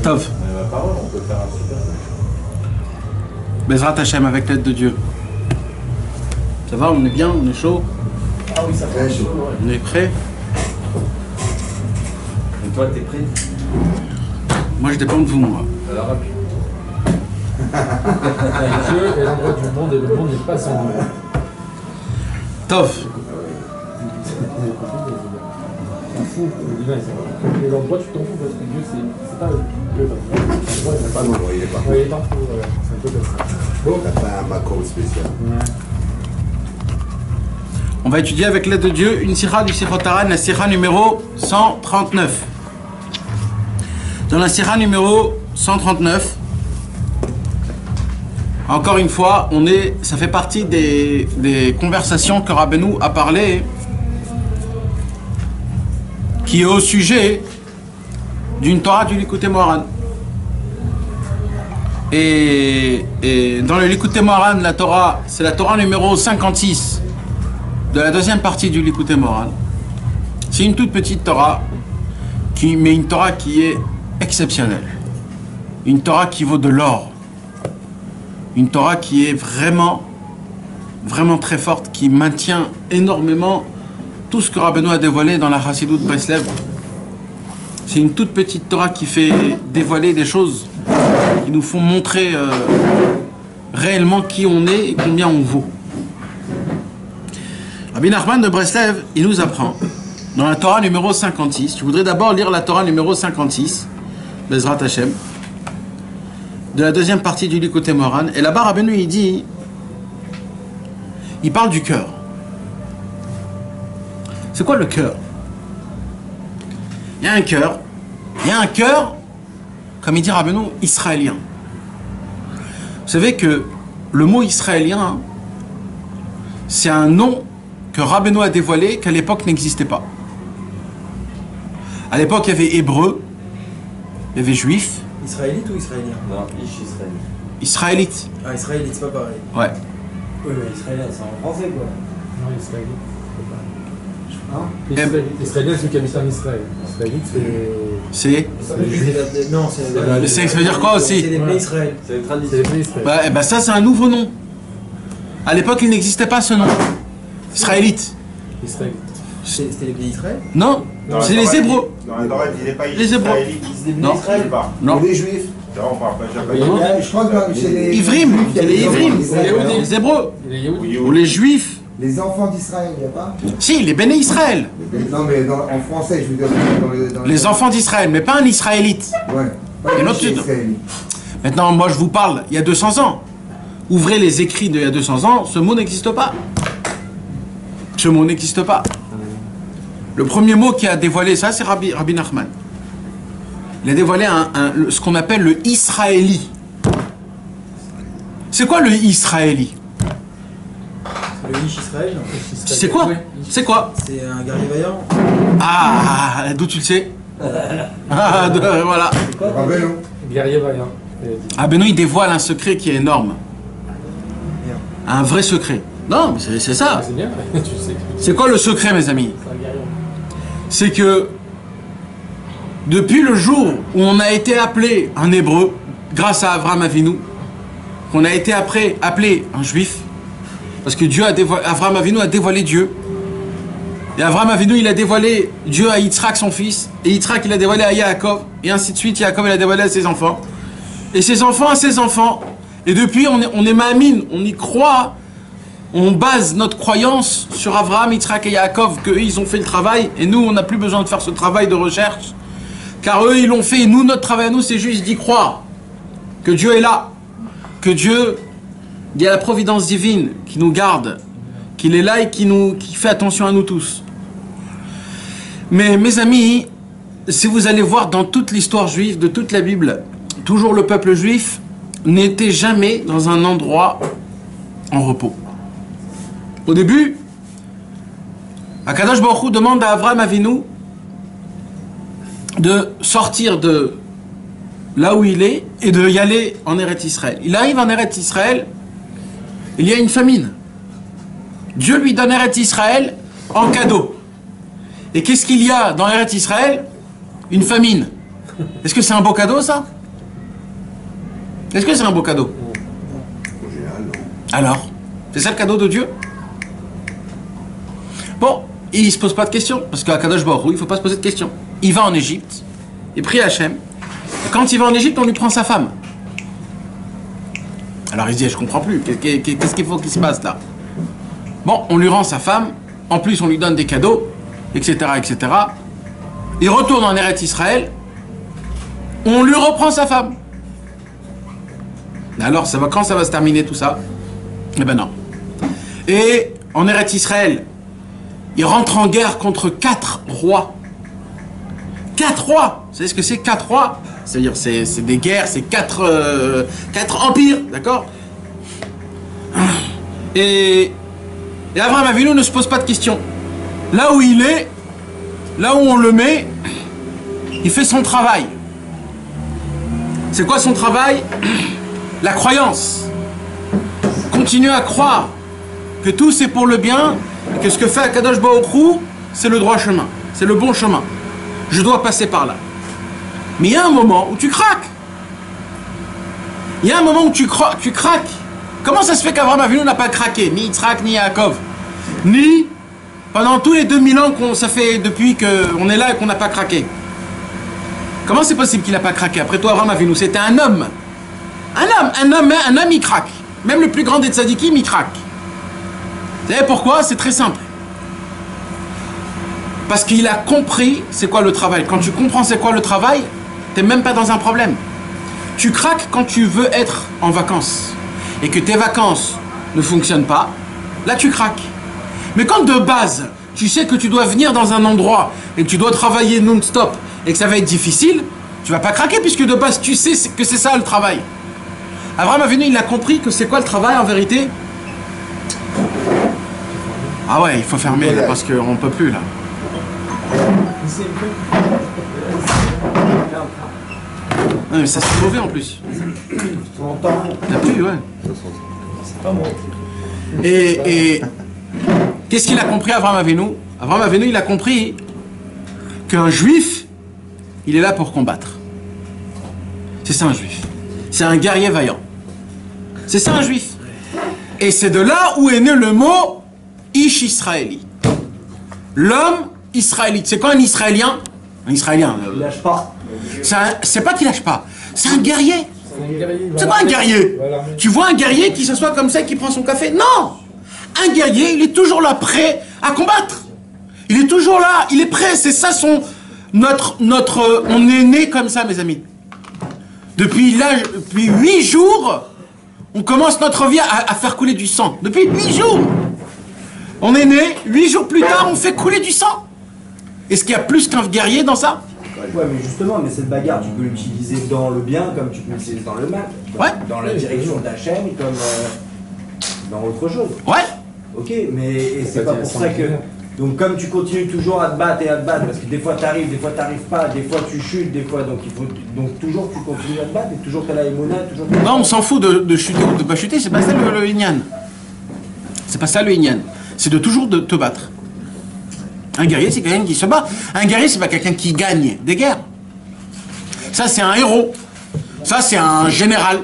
Tov. Bezrat Hashem avec l'aide de Dieu. Ça va, on est bien, on est chaud. Ah oui, ça fait chaud. On est prêt. Et toi, t'es prêt? Moi, je dépends de vous, moi. Alors, Dieu est l'endroit du monde et le monde n'est pas son monde. Tov. T'en fous, le divin, c'est l'endroit tu t'en fous parce que Dieu c'est pas Dieu. Ah non, il est pas. Ouais, il est partout, voilà. C'est un peu comme ça. Bon, t'as pas un macro spécial. Ouais. On va étudier avec l'aide de Dieu une sira du Sirot Haran, la sira numéro 139. Dans la sira numéro 139, encore une fois, ça fait partie des conversations que Rabbeinu a parlé, qui est au sujet d'une Torah du Likutei Moharan. Et dans le Likutei Moharan, la Torah, c'est la Torah numéro 56 de la deuxième partie du Likutei Moharan. C'est une toute petite Torah, mais une Torah qui est exceptionnelle. Une Torah qui vaut de l'or. Une Torah qui est vraiment, vraiment très forte, qui maintient énormément tout ce que Rabbeinu a dévoilé dans la Chassidut Breslev. C'est une toute petite Torah qui fait dévoiler des choses qui nous font montrer réellement qui on est et combien on vaut. Rabbi Nachman de Breslev, il nous apprend dans la Torah numéro 56. Je voudrais d'abord lire la Torah numéro 56, Bezrat Hashem, de la deuxième partie du Likutei Moharan. Et là-bas, Rabbeinu, il parle du cœur. C'est quoi le cœur? Il y a un cœur, comme il dit Rabbeinu, israélien. Vous savez que le mot israélien, c'est un nom que Rabbeinu a dévoilé, qu'à l'époque n'existait pas. À l'époque, il y avait hébreu, il y avait juif. Israélite ou israélien? Non, israélite. Israélite. Ah, israélite, c'est pas pareil. Ouais. Oui, mais israélien, c'est en français quoi. Non, israélite. Hein? Israélien, c'est celui qui habite en Israël. Israélite, c'est. Non, c'est. Ça veut dire quoi aussi? C'est les pays Israël. C'est les traditions. Bah, ça, c'est un nouveau nom. À l'époque, il n'existait pas ce nom. Israélite. Israélite. C'était les pays Israël? Non, c'est les Hébreux. Dans la Torah, il disait pas Les Hébreux. Non. Non. Les juifs. Non, on parle pas Je crois que c'est les. Ivrim, c'est les Ivrim, les Hébreux. Ou les Juifs. Les enfants d'Israël, il n'y a pas? Si, les Béné Israël. Non, mais en français, je veux dire. Les enfants d'Israël, mais pas un Israélite. Ouais. Et l'autre, maintenant, moi, je vous parle, il y a 200 ans. Ouvrez les écrits d'il y a 200 ans, ce mot n'existe pas. Ce mot n'existe pas. Le premier mot qui a dévoilé ça, c'est Rabbi Nachman. Il a dévoilé ce qu'on appelle le Israéli. C'est quoi le Israéli? Le Ish Israël? C'est quoi? C'est quoi? C'est un guerrier vaillant. Ah, d'où tu le sais? Voilà. Guerrier vaillant. Ah ben non, il dévoile un secret qui est énorme. Un vrai secret. Non, mais c'est ça. C'est bien, tu sais. C'est quoi le secret, mes amis? C'est que depuis le jour où on a été appelé un hébreu, grâce à Avraham Avinu, qu'on a été appelé un juif, parce que Avraham Avinu a dévoilé Dieu. Et Avraham Avinu, il a dévoilé Dieu à Yitzhak, son fils. Et Yitzhak, il a dévoilé à Yaakov. Et ainsi de suite, Yaakov, il a dévoilé à ses enfants. Et ses enfants à ses enfants. Et depuis, on est ma'amine, on y croit. On base notre croyance sur Avraham, Yitzhak et Yaakov, qu'eux, ils ont fait le travail. Et nous, on n'a plus besoin de faire ce travail de recherche. Car eux, ils l'ont fait. Et nous, notre travail à nous, c'est juste d'y croire. Que Dieu est là. Que Dieu, il y a la providence divine qui nous garde. Qu'il est là et qui fait attention à nous tous. Mais mes amis, si vous allez voir dans toute l'histoire juive, de toute la Bible, toujours le peuple juif n'était jamais dans un endroit en repos. Au début, Akadosh Baruch Hu demande à Avraham Avinu de sortir de là où il est et de y aller en Eretz Israël. Il arrive en Eretz Israël, il y a une famine. Dieu lui donne Eretz Israël en cadeau. Et qu'est-ce qu'il y a dans Eretz Israël? Une famine. Est-ce que c'est un beau cadeau, ça? Est-ce que c'est un beau cadeau? En général, non. Alors, c'est ça le cadeau de Dieu? Bon, il ne se pose pas de questions, parce qu'à Kadosh Baruch Hu, il ne faut pas se poser de questions. Il va en Égypte, il prie Hachem, et quand il va en Égypte, on lui prend sa femme. Alors il se dit, je comprends plus, qu'est-ce qu'il faut qu'il se passe là? Bon, on lui rend sa femme, en plus on lui donne des cadeaux, etc., etc. Il retourne en Eretz Israël, on lui reprend sa femme. Alors, quand ça va se terminer tout ça? Eh ben non. Et en Eretz Israël, il rentre en guerre contre 4 rois. 4 rois! Vous savez ce que c'est 4 rois? C'est-à-dire, c'est des guerres, c'est 4 empires, d'accord? Et Abraham Avinu ne se pose pas de questions. Là où il est, là où on le met, il fait son travail. C'est quoi son travail? La croyance. Continuer à croire que tout c'est pour le bien, et que ce que fait Akadosh Baruch Hu, c'est le droit chemin, c'est le bon chemin. Je dois passer par là. Mais il y a un moment où tu craques. Il y a un moment où tu craques. Comment ça se fait qu'Abraham Avinu n'a pas craqué? Ni Yitzhak, ni Yaakov. Ni pendant tous les 2000 ans ça fait depuis qu'on est là et qu'on n'a pas craqué. Comment c'est possible qu'il n'a pas craqué? Après toi, Abraham Avinu, c'était un homme. Un homme, il craque. Même le plus grand des tzadikim, il craque. Vous savez pourquoi? C'est très simple. Parce qu'il a compris c'est quoi le travail. Quand tu comprends c'est quoi le travail, t'es même pas dans un problème. Tu craques quand tu veux être en vacances et que tes vacances ne fonctionnent pas, là tu craques. Mais quand de base, tu sais que tu dois venir dans un endroit et que tu dois travailler non-stop et que ça va être difficile, tu vas pas craquer puisque de base tu sais que c'est ça le travail. Abraham Avinu, il a compris que c'est quoi le travail en vérité? Ah ouais, il faut fermer là parce qu'on peut plus là. Non mais ça c'est mauvais en plus. T'as plus, ouais. C'est pas moi. Et qu'est-ce qu'il a compris Abraham Avinu? Abraham Avinu, il a compris qu'un juif, il est là pour combattre. C'est ça un juif. C'est un guerrier vaillant. C'est ça un juif. Et c'est de là où est né le mot Ish Israéli. L'homme israélite. C'est quoi un Israélien? Un Israélien. Il lâche pas. C'est pas qu'il lâche pas. C'est un guerrier. C'est pas un guerrier. Tu vois un guerrier qui s'assoit comme ça et qui prend son café? Non. Un guerrier, il est toujours là, prêt à combattre. Il est toujours là, il est prêt. C'est ça on est né comme ça, mes amis. Depuis 8 jours, on commence notre vie à faire couler du sang. Depuis 8 jours. On est né, 8 jours plus tard, on fait couler du sang. Est-ce qu'il y a plus qu'un guerrier dans ça? Ouais, mais justement, mais cette bagarre, tu peux l'utiliser dans le bien comme tu peux l'utiliser dans le mal. Dans la direction d'Hachem comme dans autre chose. Ouais. Ok, mais c'est pas pour ça que... Donc comme tu continues toujours à te battre, parce que des fois t'arrives, des fois t'arrives pas, des fois tu chutes, des fois donc toujours tu continues à te battre, et toujours t'as la émona, toujours... Non, on s'en fout de chuter ou de pas chuter, c'est pas ça le Inyan. C'est pas ça le Inyan. C'est de toujours te battre. Un guerrier, c'est quelqu'un qui se bat. Un guerrier, c'est pas quelqu'un qui gagne des guerres. Ça, c'est un héros. Ça, c'est un général.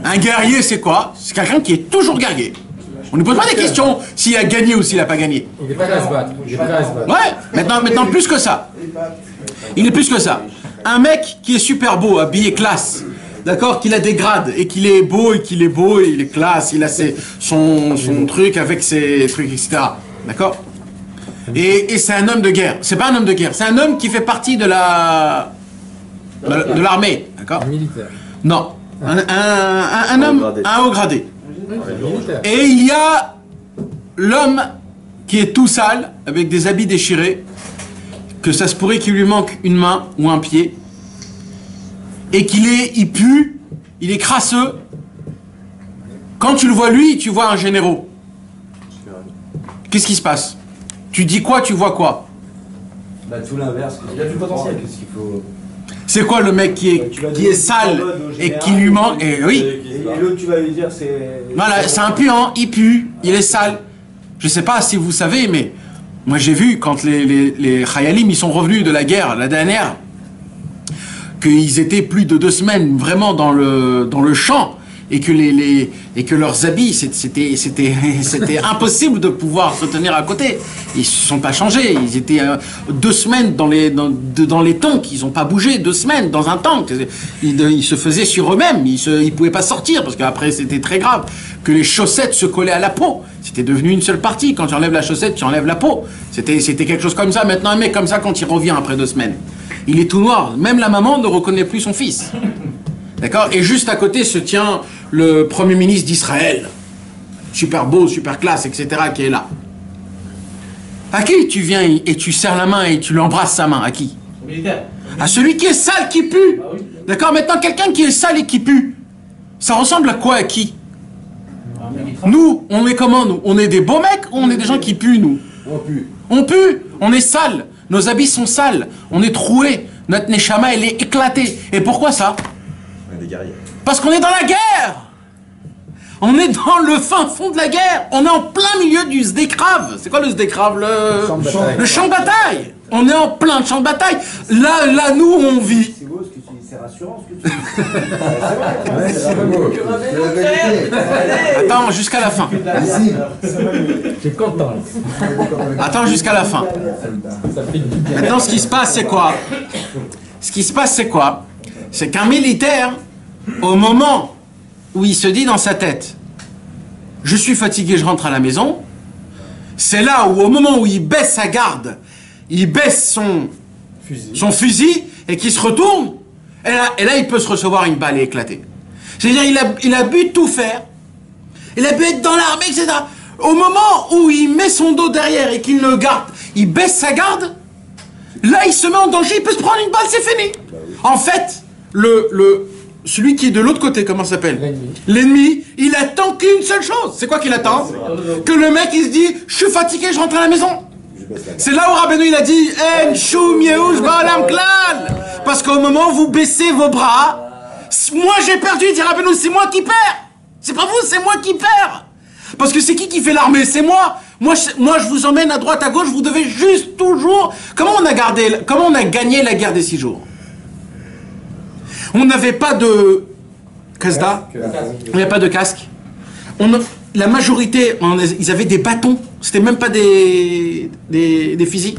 Un guerrier, c'est quoi? C'est quelqu'un qui est toujours guerrier. On ne pose pas des questions s'il a gagné ou s'il n'a pas gagné. Il est prêt à se battre. Ouais, maintenant plus que ça. Il est plus que ça. Un mec qui est super beau, habillé classe, d'accord, qu'il a des grades, et qu'il est beau, et il est classe, il a son truc avec ses trucs, etc. D'accord? Et c'est un homme de guerre. C'est pas un homme de guerre, c'est un homme qui fait partie de l'armée, d'accord? Militaire. Non. Un homme, un haut gradé. Militaire. Et il y a l'homme qui est tout sale, avec des habits déchirés, que ça se pourrait qu'il lui manque une main ou un pied, et il pue, il est crasseux. Quand tu le vois lui, tu vois un général. Qu'est-ce qui se passe? Tu dis quoi, tu vois quoi? Bah tout l'inverse. Il a du potentiel. Qu'est-ce qu'il faut... C'est quoi le mec qui est sale et qui lui manque? Et oui. Et l'autre tu vas lui dire c'est... Voilà, c'est un puant, il pue, il est sale. Je ne sais pas si vous savez, mais moi j'ai vu quand les Chayalim ils sont revenus de la guerre, la dernière, qu'ils étaient plus de 2 semaines vraiment dans le champ et que leurs habits, c'était impossible de pouvoir se tenir à côté. Ils ne se sont pas changés. Ils étaient 2 semaines dans les tanks. Ils n'ont pas bougé 2 semaines dans un tank. Ils se faisaient sur eux-mêmes. Ils ne pouvaient pas sortir parce qu'après c'était très grave. Que les chaussettes se collaient à la peau. C'était devenu une seule partie. Quand tu enlèves la chaussette, tu enlèves la peau. C'était quelque chose comme ça. Maintenant, un mec comme ça, quand il revient après 2 semaines, il est tout noir. Même la maman ne reconnaît plus son fils. D'accord? Et juste à côté se tient le Premier ministre d'Israël. Super beau, super classe, etc. qui est là. À qui tu viens et tu serres la main et tu lui embrasses sa main? À qui? À celui qui est sale, qui pue. D'accord? Maintenant, quelqu'un qui est sale et qui pue, ça ressemble à quoi, à qui? Nous, on est comment, nous? On est des beaux mecs ou on est des gens qui puent, nous? On pue. On pue, on est sale, nos habits sont sales, on est troués, notre neshama, elle est éclatée. Et pourquoi ça? On est des guerriers. Parce qu'on est dans la guerre. On est dans le fin fond de la guerre. On est en plein milieu du Sdekrav. C'est quoi le Sdekrav? Le champ de bataille. On est en plein champ de bataille. Là, nous, on vit. C'est beau ce que tu dis, c'est rassurant ce que tu dis. C'est beau. C'est la vérité. Attends, jusqu'à la fin. Ici. J'ai content. Attends jusqu'à la fin. Ça fait du bien. Maintenant, ce qui se passe, c'est quoi? Ce qui se passe, c'est quoi? C'est qu'un militaire, au moment où il se dit dans sa tête, je suis fatigué, je rentre à la maison, c'est là où, au moment où il baisse sa garde, il baisse son fusil et qu'il se retourne, et là, il peut se recevoir une balle et éclater. C'est-à-dire, il a bu tout faire, il a bu être dans l'armée, etc. Au moment où il met son dos derrière et qu'il le garde, il baisse sa garde, là, il se met en danger, il peut se prendre une balle, c'est fini. En fait, celui qui est de l'autre côté, comment ça s'appelle? L'ennemi, il attend qu'une seule chose. C'est quoi qu'il attend? Que le mec, il se dit, je suis fatigué, je rentre à la maison. C'est là où Rabbeinu, il a dit, En shum yehush ba'olam klal. Parce qu'au moment où vous baissez vos bras, moi j'ai perdu, dit Rabbeinu, c'est moi qui perds. C'est pas vous, c'est moi qui perds. Parce que c'est qui fait l'armée? C'est moi. Moi, je vous emmène à droite, à gauche, vous devez juste toujours... Comment on a gagné la guerre des 6 jours? On n'avait pas de casda, on n'avait pas de casque. La majorité, ils avaient des bâtons, c'était même pas des fusils.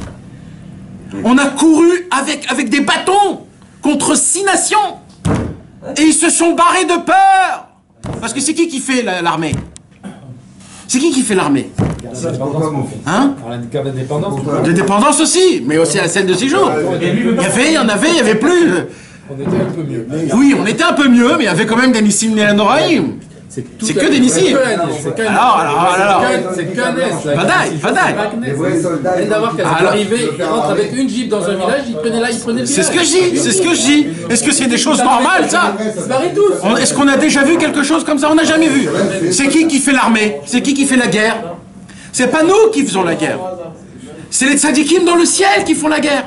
On a couru avec des bâtons contre 6 nations. Et ils se sont barrés de peur. Parce que c'est qui fait l'armée? C'est qui fait l'armée? Hein? Alors, la guerre d'indépendance. L'indépendance aussi, mais aussi à celle de 6 jours. Il y avait plus. On était un peu mieux. Oui, on était un peu mieux, mais il y avait quand même des Nissim Néanoraïm. C'est que des Nissim. Alors. C'est qu'un S. Fadaï. Les vrais soldats. D'avoir qu'à arriver, il rentre avec une jeep dans un village, il prenait le village. C'est ce que je dis. Est-ce que c'est des choses normales, ça? Ils se barraient tous. Est-ce qu'on a déjà vu quelque chose comme ça? On n'a jamais vu. C'est qui fait l'armée? C'est qui fait la guerre? C'est pas nous qui faisons la guerre. C'est les tzadikim dans le ciel qui font la guerre.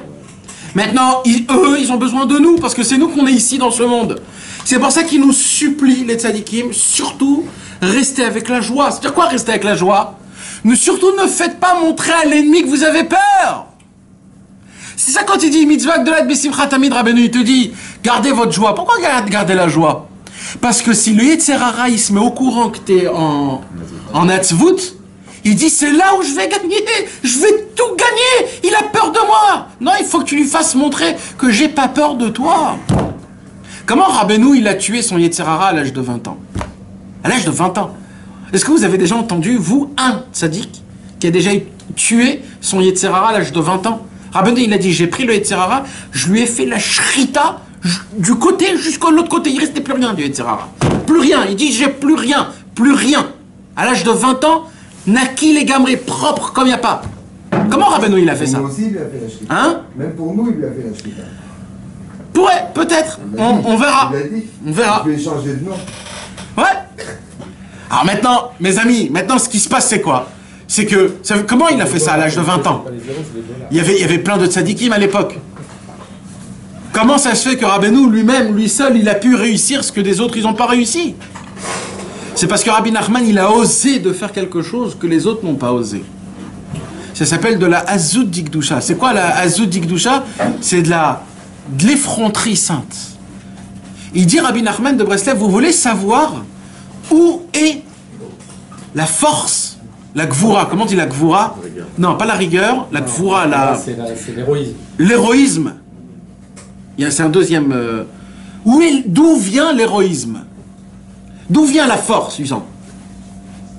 Maintenant, eux, ils ont besoin de nous, parce que c'est nous qu'on est ici dans ce monde. C'est pour ça qu'ils nous supplient, les tzadikim, surtout, restez avec la joie. C'est-à-dire quoi, rester avec la joie? Surtout, ne faites pas montrer à l'ennemi que vous avez peur. C'est ça quand il dit, mitzvah gdolat besimcha tamid, Rabbeinu, il te dit, gardez votre joie. Pourquoi garder la joie? Parce que si le Yetzer Hara, il se met au courant que tu es en atzvut, il dit, c'est là où je vais gagner, je vais tout gagner, il a peur de moi. Non, il faut que tu lui fasses montrer que j'ai pas peur de toi. Comment Rabbeinu, il a tué son Yetzer Hara à l'âge de 20 ans? À l'âge de 20 ans. Est-ce que vous avez déjà entendu, vous, un tzaddik, qui a déjà tué son Yetzer Hara à l'âge de 20 ans? Rabbeinu, il a dit, j'ai pris le Yetzer Hara, je lui ai fait la shrita du côté jusqu'à l'autre côté, il restait plus rien du Yetzer Hara. Plus rien, il dit, j'ai plus rien. À l'âge de 20 ans, Naki les gamrés, propre comme il n'y a pas. Comment Rabbeinu il a fait ça? Nous aussi, il lui a fait la shrita. Hein? Même pour nous, il lui a fait la shrita. Pourrait, peut-être. On verra. Il a dit. On verra. Je vais changer de nom. Ouais. Alors maintenant, mes amis, ce qui se passe, c'est quoi? C'est que, comment il a fait ça à l'âge de 20 ans? Il y avait plein de tzadikim à l'époque. Comment ça se fait que Rabbeinu lui-même, lui seul, il a pu réussir ce que des autres, ils n'ont pas réussi? C'est parce que Rabbi Nachman, il a osé de faire quelque chose que les autres n'ont pas osé. Ça s'appelle de la Hazout Dikdusha. C'est quoi la Hazout Dikdusha? C'est de l'effronterie sainte. Il dit, Rabbi Nachman de Breslev, vous voulez savoir où est la force, la Gvura? Comment on dit la Gvura? Non, pas la rigueur, la Gvura, C'est l'héroïsme. l'héroïsme. C'est un deuxième... D'où vient l'héroïsme? D'où vient la force, Suzanne?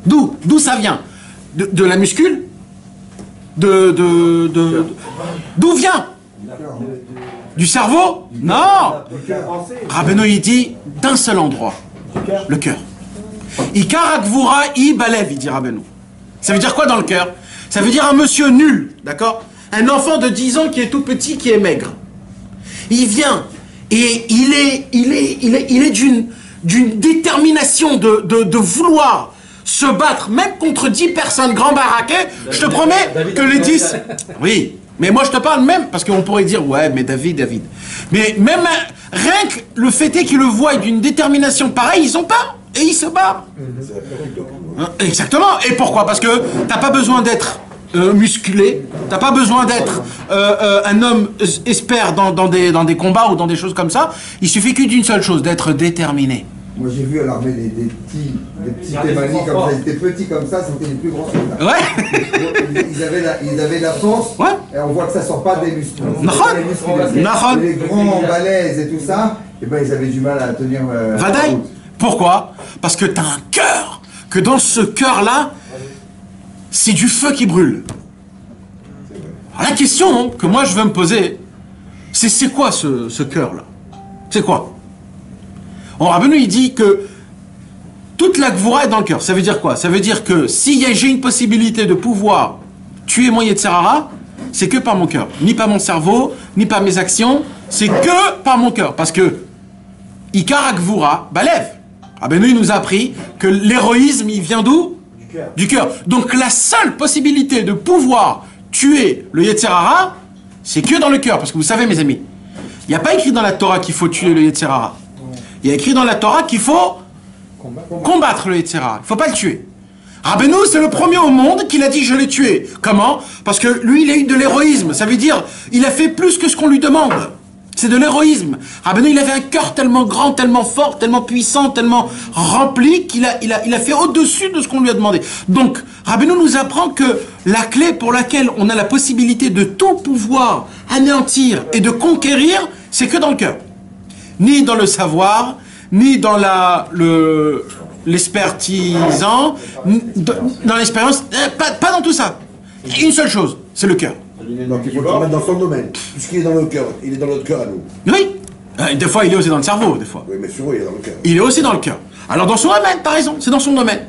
D'où ça vient? De la muscule? D'où vient? Du cerveau? Non! Rabbeinu, il dit d'un seul endroit. Le cœur. Ikar Gvura I Balev, il dit Rabbeinu. Ça veut dire quoi dans le cœur? Ça veut dire un monsieur nul, d'accord? Un enfant de 10 ans qui est tout petit, qui est maigre. Il vient et il est d'une détermination de vouloir se battre, même contre 10 personnes grand baraquet. Je te promets que les 10... Oui, mais moi je te parle même, parce qu'on pourrait dire, ouais, mais David. Mais même, rien que le fait est qu'ils le voient d'une détermination pareille, ils ont peur, et ils se battent. Exactement. Et pourquoi? Parce que t'as pas besoin d'être musclé, t'as pas besoin d'être un homme expert dans des combats ou dans des choses comme ça. Il suffit que d'une seule chose, d'être déterminé. Moi j'ai vu à l'armée des petits Thémaniques comme ça, ils étaient petits comme ça, c'était les plus grands soldats. Ouais. Ils avaient la force, Ouais. et on voit que ça sort pas des muscles. Nahon. Les grands balèzes et tout ça, et ben ils avaient du mal à tenir la Vadaï. route. Pourquoi? Parce que t'as un cœur, que dans ce cœur-là, c'est du feu qui brûle. Alors, la question que moi je veux me poser, c'est quoi ce cœur-là? C'est quoi? Rabbeinu, il dit que toute la Gvura est dans le cœur. Ça veut dire quoi? Ça veut dire que si j'ai une possibilité de pouvoir tuer mon Yetzerara, c'est que par mon cœur. Ni par mon cerveau, ni par mes actions, c'est que par mon cœur. Parce que Ikar Gvura, Balev. Rabbeinu, il nous a appris que l'héroïsme, il vient d'où? Du cœur. Donc la seule possibilité de pouvoir tuer le Yetzerara, c'est que dans le cœur. Parce que vous savez, mes amis, il n'y a pas écrit dans la Torah qu'il faut tuer le Yetzerara. Il y a écrit dans la Torah qu'il faut combattre le Yetzerara. Il ne faut pas le tuer. Rabbeinu, c'est le premier au monde qui l'a dit je l'ai tué. Comment? Parce que lui, il a eu de l'héroïsme. Ça veut dire, il a fait plus que ce qu'on lui demande. C'est de l'héroïsme. Rabbeinu, il avait un cœur tellement grand, tellement fort, tellement puissant, tellement rempli qu'il a fait au-dessus de ce qu'on lui a demandé. Donc, Rabbeinu nous apprend que la clé pour laquelle on a la possibilité de tout pouvoir anéantir et de conquérir, c'est que dans le cœur. Ni dans le savoir, ni dans l'expertisant, dans l'expérience, pas dans tout ça. Une seule chose, c'est le cœur. Donc il faut le mettre dans son domaine. Puisqu'il est dans le cœur, il est dans notre cœur à nous. Oui. Des fois, il est aussi dans le cerveau, des fois. Oui, mais souvent il est dans le cœur. Il est aussi dans le cœur. Alors dans son domaine, t'as raison, c'est dans son domaine.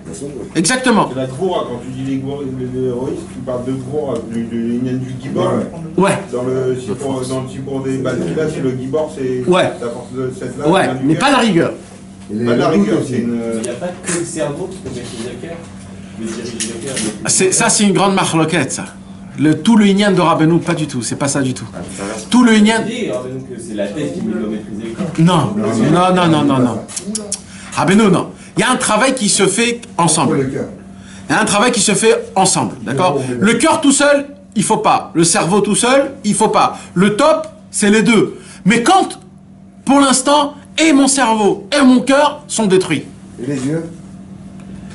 Exactement. C'est la Gvura, quand tu dis l'héroïsme, tu parles de Gvura, du Gibor. Ouais. Dans le Sipur des Balkila, c'est le Gibor, c'est Ouais. la force de cette là. Ouais, mais pas la rigueur. Pas la rigueur, c'est une. Il n'y a pas que le cerveau qui peut maîtriser le cœur, mais diriger le cœur. Ça, c'est une grande marloquette, ça. Tout le Inyan de Rabbeinu, pas du tout, c'est pas ça du tout. Tout le Inyan... C'est la tête qui doit maîtriser le cœur. Non. Rabbeinu, non. Il y a un travail qui se fait ensemble. Il y a un travail qui se fait ensemble, d'accord? Le cœur tout seul, il faut pas. Le cerveau tout seul, il faut pas. Le top, c'est les deux. Mais quand, pour l'instant, et mon cerveau et mon cœur sont détruits. Et les yeux?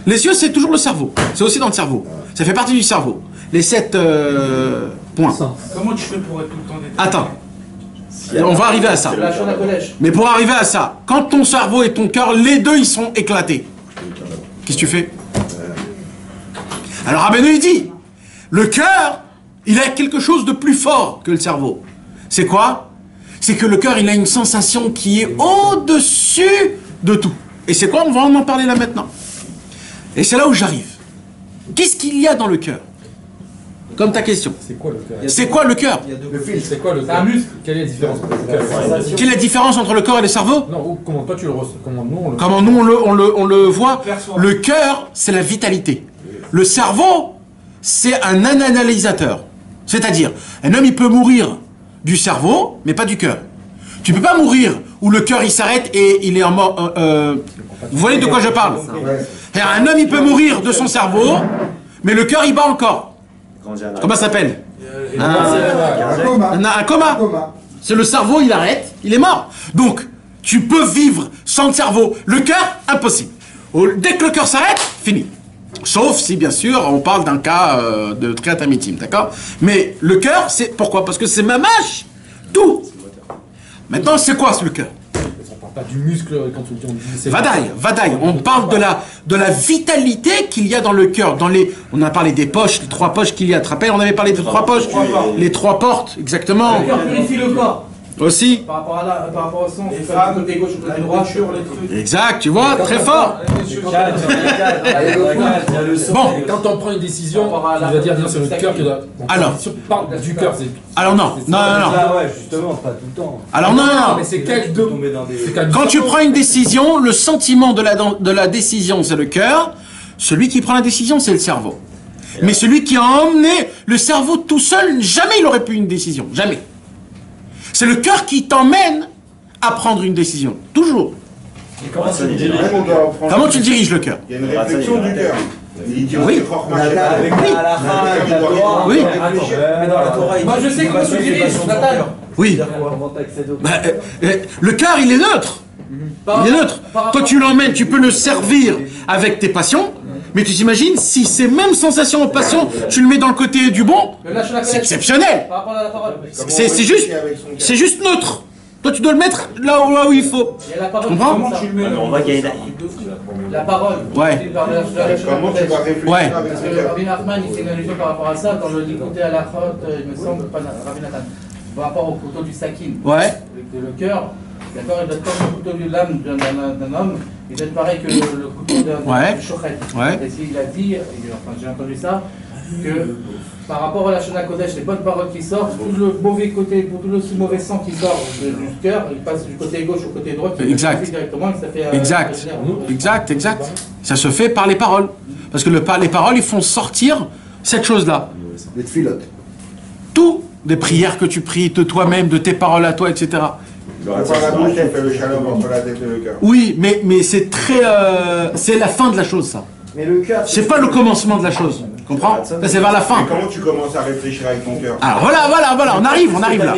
Les yeux, c'est toujours le cerveau. C'est aussi dans le cerveau. Ça fait partie du cerveau. Les 7 points. Comment tu fais pour être tout le temps déterminé? Attends. On va arriver à ça. Mais pour arriver à ça, quand ton cerveau et ton cœur, les deux, ils sont éclatés. Qu'est-ce que tu fais? Alors Rabbeinu, il dit, le cœur, il a quelque chose de plus fort que le cerveau. C'est quoi? C'est que le cœur, il a une sensation qui est au-dessus de tout. Et c'est quoi? On va en parler là maintenant. Et c'est là où j'arrive. Qu'est-ce qu'il y a dans le cœur? Comme ta question. C'est quoi le cœur? C'est quoi le cœur? Le fil, c'est quoi le cœur? C'est un muscle. Quelle est la différence entre le cœur? Quelle est la différence entre le corps et le cerveau? Non, comment toi tu le ressens? Comment nous on le... Comment nous on le voit? Le cœur, c'est la vitalité. Le cerveau, c'est un analysateur. C'est-à-dire, un homme, il peut mourir du cerveau, mais pas du cœur. Tu peux pas mourir où le cœur, il s'arrête et il est en mort... vous voyez de quoi je parle? Et un homme, il peut mourir de son cerveau, mais le cœur, il bat encore. Comment ça s'appelle? Un coma. C'est le cerveau, il arrête, il est mort. Donc, tu peux vivre sans le cerveau. Le cœur, impossible. Dès que le cœur s'arrête, fini. Sauf si, bien sûr, on parle d'un cas de triatome intime, d'accord? Mais le cœur, c'est... Pourquoi? Parce que c'est mamache. Tout. Maintenant, c'est quoi, le cœur? On parle pas du muscle quand on dit... Vadaï. On parle de la vitalité qu'il y a dans le cœur. On a parlé des poches, les 3 poches qu'il y a. Tu te rappelles, on avait parlé des 3 poches? Les 3 portes, exactement. Le cœur purifie le corps. Aussi. Par rapport au sang, le côté gauche, le côté droit, sur les trucs. Exact, tu vois, très fort. Bon, quand on prend une décision, on va dire c'est le cœur qui doit... Alors, parle du cœur, c'est... Alors non. Ouais, justement, pas tout le temps. Alors non. Mais c'est quel deux... Quand tu prends une décision, le sentiment de la décision, c'est le cœur. Celui qui prend la décision, c'est le cerveau. Mais celui qui a emmené le cerveau tout seul, jamais il aurait pu une décision. Jamais. C'est le cœur qui t'emmène à prendre une décision. Toujours. Comment tu le diriges, le cœur? Il y a une réflexion du cœur. Oui. Oui. Moi, je sais comment tu le diriges, Nathan. Oui. Le cœur, il est neutre. Il est neutre. Toi, tu l'emmènes, tu peux le servir avec tes passions. Mais tu t'imagines, si ces mêmes sensations en passion, tu le mets dans le côté du bon, c'est exceptionnel. C'est juste neutre. Toi, tu dois le mettre là où il faut. Tu comprends? La parole. Ouais. Comment tu vas réfléchir Ouais. avec Parce ton que cœur? Rabbi Nachman, il s'est analysé par rapport à ça dans le Likoté à la Chot, il me semble, pas Rabbi Nathan, par rapport au couteau du Sakin. Ouais. Le cœur, d'accord, il doit être comme le couteau de l'âme d'un homme, il doit être pareil que le couteau d'un chochet. Ouais. Et s'il a dit, enfin j'ai entendu ça, que par rapport à la Shana Kodesh, les bonnes paroles qui sortent, tout le mauvais côté, tout le mauvais sang qui sort du cœur, il passe du côté gauche au côté droit, qui directement, ça fait... Exact. Ça se fait par les paroles. Parce que les paroles, ils font sortir cette chose-là. Les filotes. Tout, des prières que tu pries de toi-même, de tes paroles à toi, etc. Par la bouche, tu fais le shalom entre la tête et le cœur. Oui, mais c'est très... c'est la fin de la chose, ça. Mais le cœur... C'est pas le commencement de la chose. Tu comprends? Ça, c'est vers la fin. Et comment tu commences à réfléchir avec ton cœur? Alors voilà, on arrive là.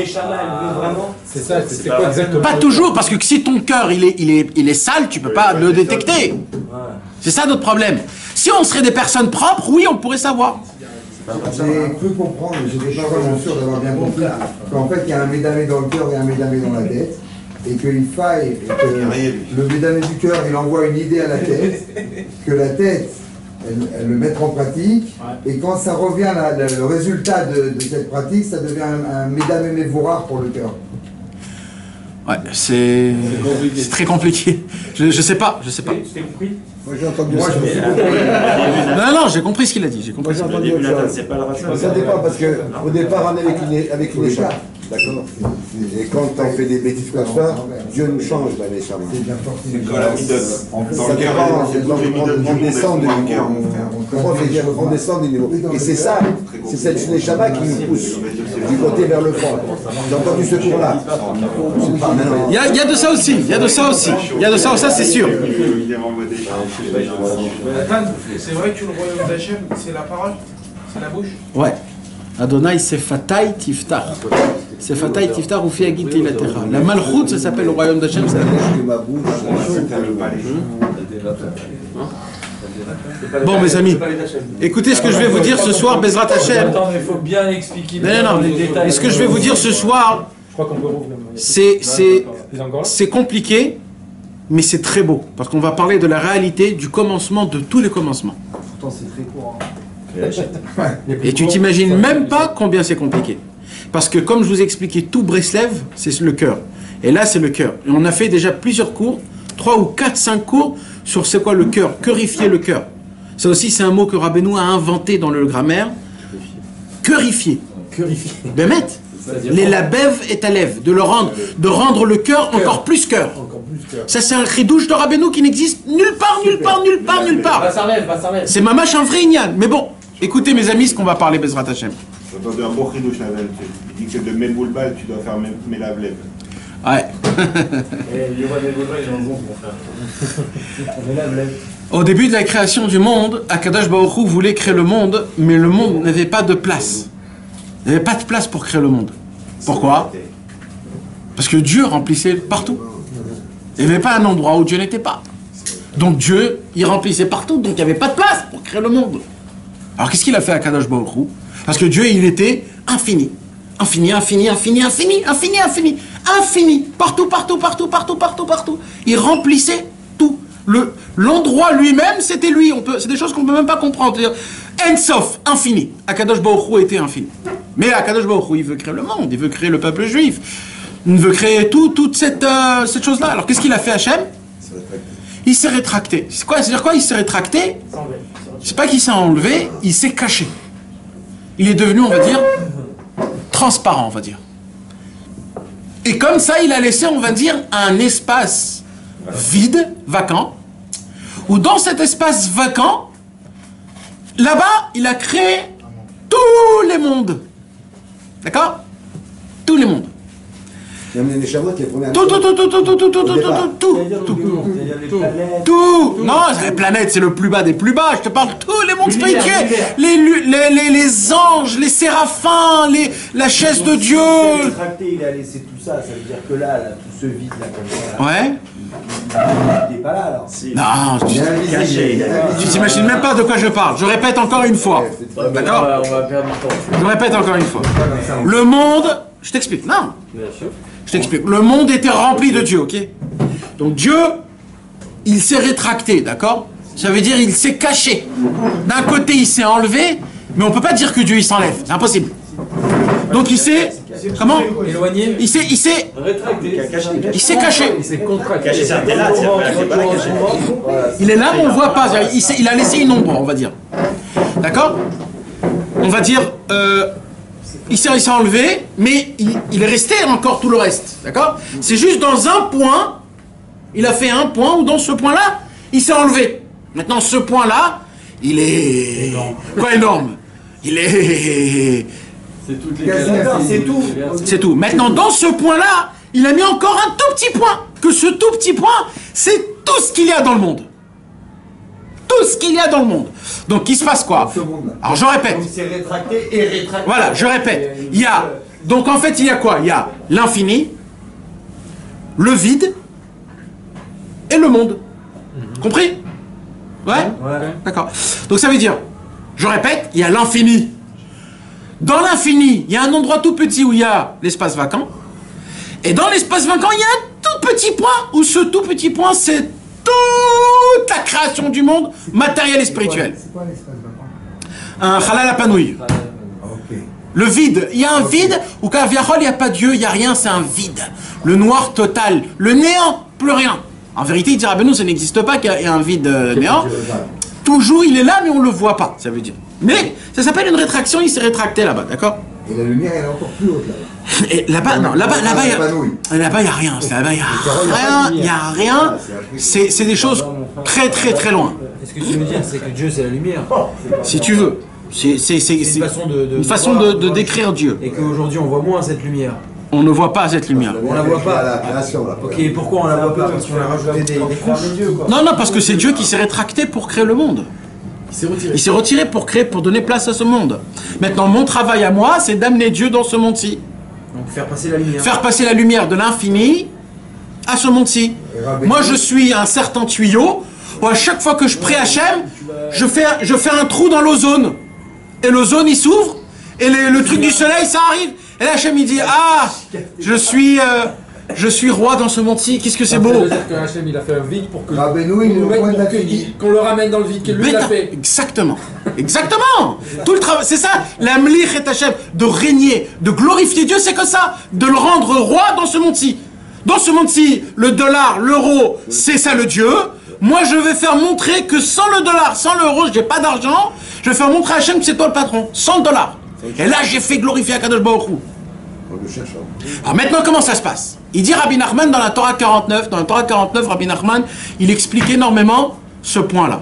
C'est ça, c'est quoi exactement? Pas toujours, parce que si ton cœur il est sale, tu peux pas le détecter. C'est ça notre problème. Si on serait des personnes propres, oui, on pourrait savoir. J'ai cru comprendre, mais je n'étais pas vraiment sûr d'avoir bien compris, qu'en fait, il y a un médamé dans le cœur et un médamé dans la tête, et qu'il faille que le médamé du cœur, il envoie une idée à la tête, que la tête, elle le mette en pratique, et quand ça revient, le résultat de cette pratique, ça devient un médamé mévorard pour le cœur. Ouais, c'est très compliqué. Je sais pas. Tu t'es compris? Moi j'ai entendu Moi, ça. je me suis compris. Non, j'ai compris ce qu'il a dit. J'ai compris. J'ai entendu autre chose. Ça dépend parce qu'au départ on est avec une écharpe, d'accord? Et quand on fait des bêtises comme ça, Dieu nous change dans les chambres. C'est bien forti. C'est quand la midote. Dans Ça le cœur, dépend, c'est toutes les midotes du on monde descend du dans le niveau. cœur, mon frère. On descend du niveau. Et c'est ça, c'est cette Shneshama qui nous pousse du côté vers le fond. J'ai entendu ce tour-là. Il y a de ça aussi. Ça c'est sûr. Nathan, c'est vrai que le royaume d'Hachem, c'est la parole? C'est la bouche? Ouais. Adonai Sefatai Tiftar. Sefatai Tiftar ou Fiagiti la terra. La Malchut, ça s'appelle le royaume d'Hachem, c'est la bouche. Bon, mes amis, écoutez ce que je vais vous dire ce soir, Bezrat Hachem. Attends, mais il faut bien expliquer. Non. les détails. Et ce que je vais vous dire ce soir, Je crois qu'on peut rouvrir. c'est compliqué, mais c'est très beau. Parce qu'on va parler de la réalité du commencement de tous les commencements. Pourtant, c'est très court. Et tu t'imagines même pas combien c'est compliqué. Parce que comme je vous ai expliqué, tout Breslev, c'est le cœur. Et là, c'est le cœur. Et on a fait déjà plusieurs cours, 3 ou 4, 5 cours, sur c'est quoi le cœur, cœurifier le cœur. Ça aussi, c'est un mot que Rabbeinu a inventé dans le grammaire. Cœurifier. Bémet. Les labèves et talèves. De rendre le cœur encore plus cœur. Ça, c'est un chidouche de Rabbeinu qui n'existe nulle part. C'est mamache un vrai ignan. Mais bon, écoutez mes amis ce qu'on va parler, Bezrat Hashem. J'ai entendu un beau chidouche, Navel. Il dit que de Méboulbal, tu dois faire Mélavlev. Ouais. Au début de la création du monde, Akadosh Baruch Hu voulait créer le monde, mais le monde n'avait pas de place. Il n'y avait pas de place pour créer le monde. Pourquoi? Parce que Dieu remplissait partout. Il n'y avait pas un endroit où Dieu n'était pas. Donc Dieu, il remplissait partout, donc il n'y avait pas de place pour créer le monde. Alors qu'est-ce qu'il a fait à Kadosh Baruch Hu? Parce que Dieu, il était infini. Infini, infini, infini, infini, infini, infini, infini. Partout, partout, partout, partout, partout, partout. Il remplissait tout. L'endroit lui-même, c'était lui. C'est des choses qu'on ne peut même pas comprendre. Ensof, infini. Akadosh Baruch Hu était infini. Mais Akadosh Baruch Hu, il veut créer le monde, il veut créer le peuple juif. Il veut créer toute cette chose-là. Alors qu'est-ce qu'il a fait Hachem? Il s'est rétracté. C'est quoi? C'est-à-dire quoi? Il s'est rétracté? C'est pas qu'il s'est enlevé, il s'est caché. Il est devenu, on va dire, transparent, on va dire. Et comme ça, il a laissé, on va dire, un espace vide, vacant, où dans cet espace vacant, là-bas, il a créé tous les mondes. D'accord? Tous les mondes. Il a amené les chameaux qui est le premier. Tout. Non, les planètes, c'est le plus bas des plus bas. Je te parle de tous les mondes spirituels. Les anges, les séraphins, la chaise de Dieu. Il a laissé tout ça. Ça veut dire que là tout ce vide là comme ça. Ouais. Il n'est pas là alors. Non, tu t'imagines même pas de quoi je parle. Je répète encore une fois. D'accord? On va perdre du temps. Je répète encore une fois. Le monde, je t'explique. Non. Je t'explique. Le monde était rempli de Dieu, ok? Donc Dieu, il s'est rétracté, d'accord? Ça veut dire il s'est caché. D'un côté, il s'est enlevé, mais on ne peut pas dire que Dieu, il s'enlève. C'est impossible. Donc il s'est... Comment? Éloigné. Il s'est Rétracté. Il s'est caché. Il s'est contracté. Il est là, mais on ne le voit pas. Il a laissé une ombre, on va dire. D'accord? On va dire... il s'est enlevé, mais il est resté encore tout le reste. D'accord? C'est juste dans un point, il a fait un point où dans ce point-là, il s'est enlevé. Maintenant, ce point-là, il est... Énorme. Quoi énorme? Il est... C'est toutes les c'est tout. C'est tout. Maintenant, dans ce point-là, il a mis encore un tout petit point. Que ce tout petit point, c'est tout ce qu'il y a dans le monde. Tout ce qu'il y a dans le monde. Donc, il se passe quoi? Alors, je répète. Il s'est rétracté et rétracté. Voilà, je répète. Il y a... Donc, en fait, il y a quoi? Il y a l'infini, le vide et le monde. Compris? Ouais? D'accord. Donc, ça veut dire, je répète, il y a l'infini. Dans l'infini, il y a un endroit tout petit où il y a l'espace vacant. Et dans l'espace vacant, il y a un tout petit point où ce tout petit point, c'est toute la création du monde, matériel et spirituel. C'est quoi l'espace vacant? Un halal apanouï. Le vide. Il y a un vide où quand il n'y a pas Dieu, il n'y a rien, c'est un vide. Le noir total. Le néant, plus rien. En vérité, il dira, ben nous, ça n'existe pas qu'il y a un vide néant. Toujours, il est là, mais on ne le voit pas, ça veut dire. Mais ça s'appelle une rétraction, il s'est rétracté là-bas, d'accord? Et la lumière, elle est encore plus haute là-bas. Et là-bas, non, là-bas, il n'y a rien. Là-bas, il n'y a rien. C'est des choses très, très, très loin. Ce que tu veux dire, c'est que Dieu, c'est la lumière. Si tu veux. C'est une façon de décrire Dieu. Et qu'aujourd'hui, on voit moins cette lumière. On ne voit pas cette lumière. On la voit pas à la création là. Ok, pourquoi on la voit pas? Parce qu'on a rajouté des couches. Non, parce que c'est Dieu qui s'est rétracté pour créer le monde. Il s'est retiré pour créer, pour donner place à ce monde. Maintenant, mon travail à moi, c'est d'amener Dieu dans ce monde-ci. Donc faire passer la lumière. Faire passer la lumière de l'infini à ce monde-ci. Moi, je suis un certain tuyau où à chaque fois que je prie Hachem, je fais un trou dans l'ozone. Et l'ozone, il s'ouvre. Et le truc du soleil, ça arrive. Et là, Hachem, il dit, ah, je suis roi dans ce monde-ci, qu'est-ce que c'est beau. Ça veut dire que Hachem, il a fait un vide pour que qu'on le ramène dans le vide, qu'il lui l'a fait. Exactement. Exactement. Tout le travail, c'est ça, la mlich et Hachem, de régner, de glorifier Dieu, c'est que ça, de le rendre roi dans ce monde-ci. Dans ce monde-ci, le dollar, l'euro, c'est ça le Dieu. Moi, je vais faire montrer que sans le dollar, sans l'euro, j'ai pas d'argent. Je vais faire montrer à Hachem que c'est toi le patron, sans le dollar. Et là, j'ai fait glorifier Akadosh Baruch Hu. Alors maintenant, comment ça se passe? Il dit Rabbi Nachman dans la Torah 49, Rabbi Nachman, il explique énormément ce point-là.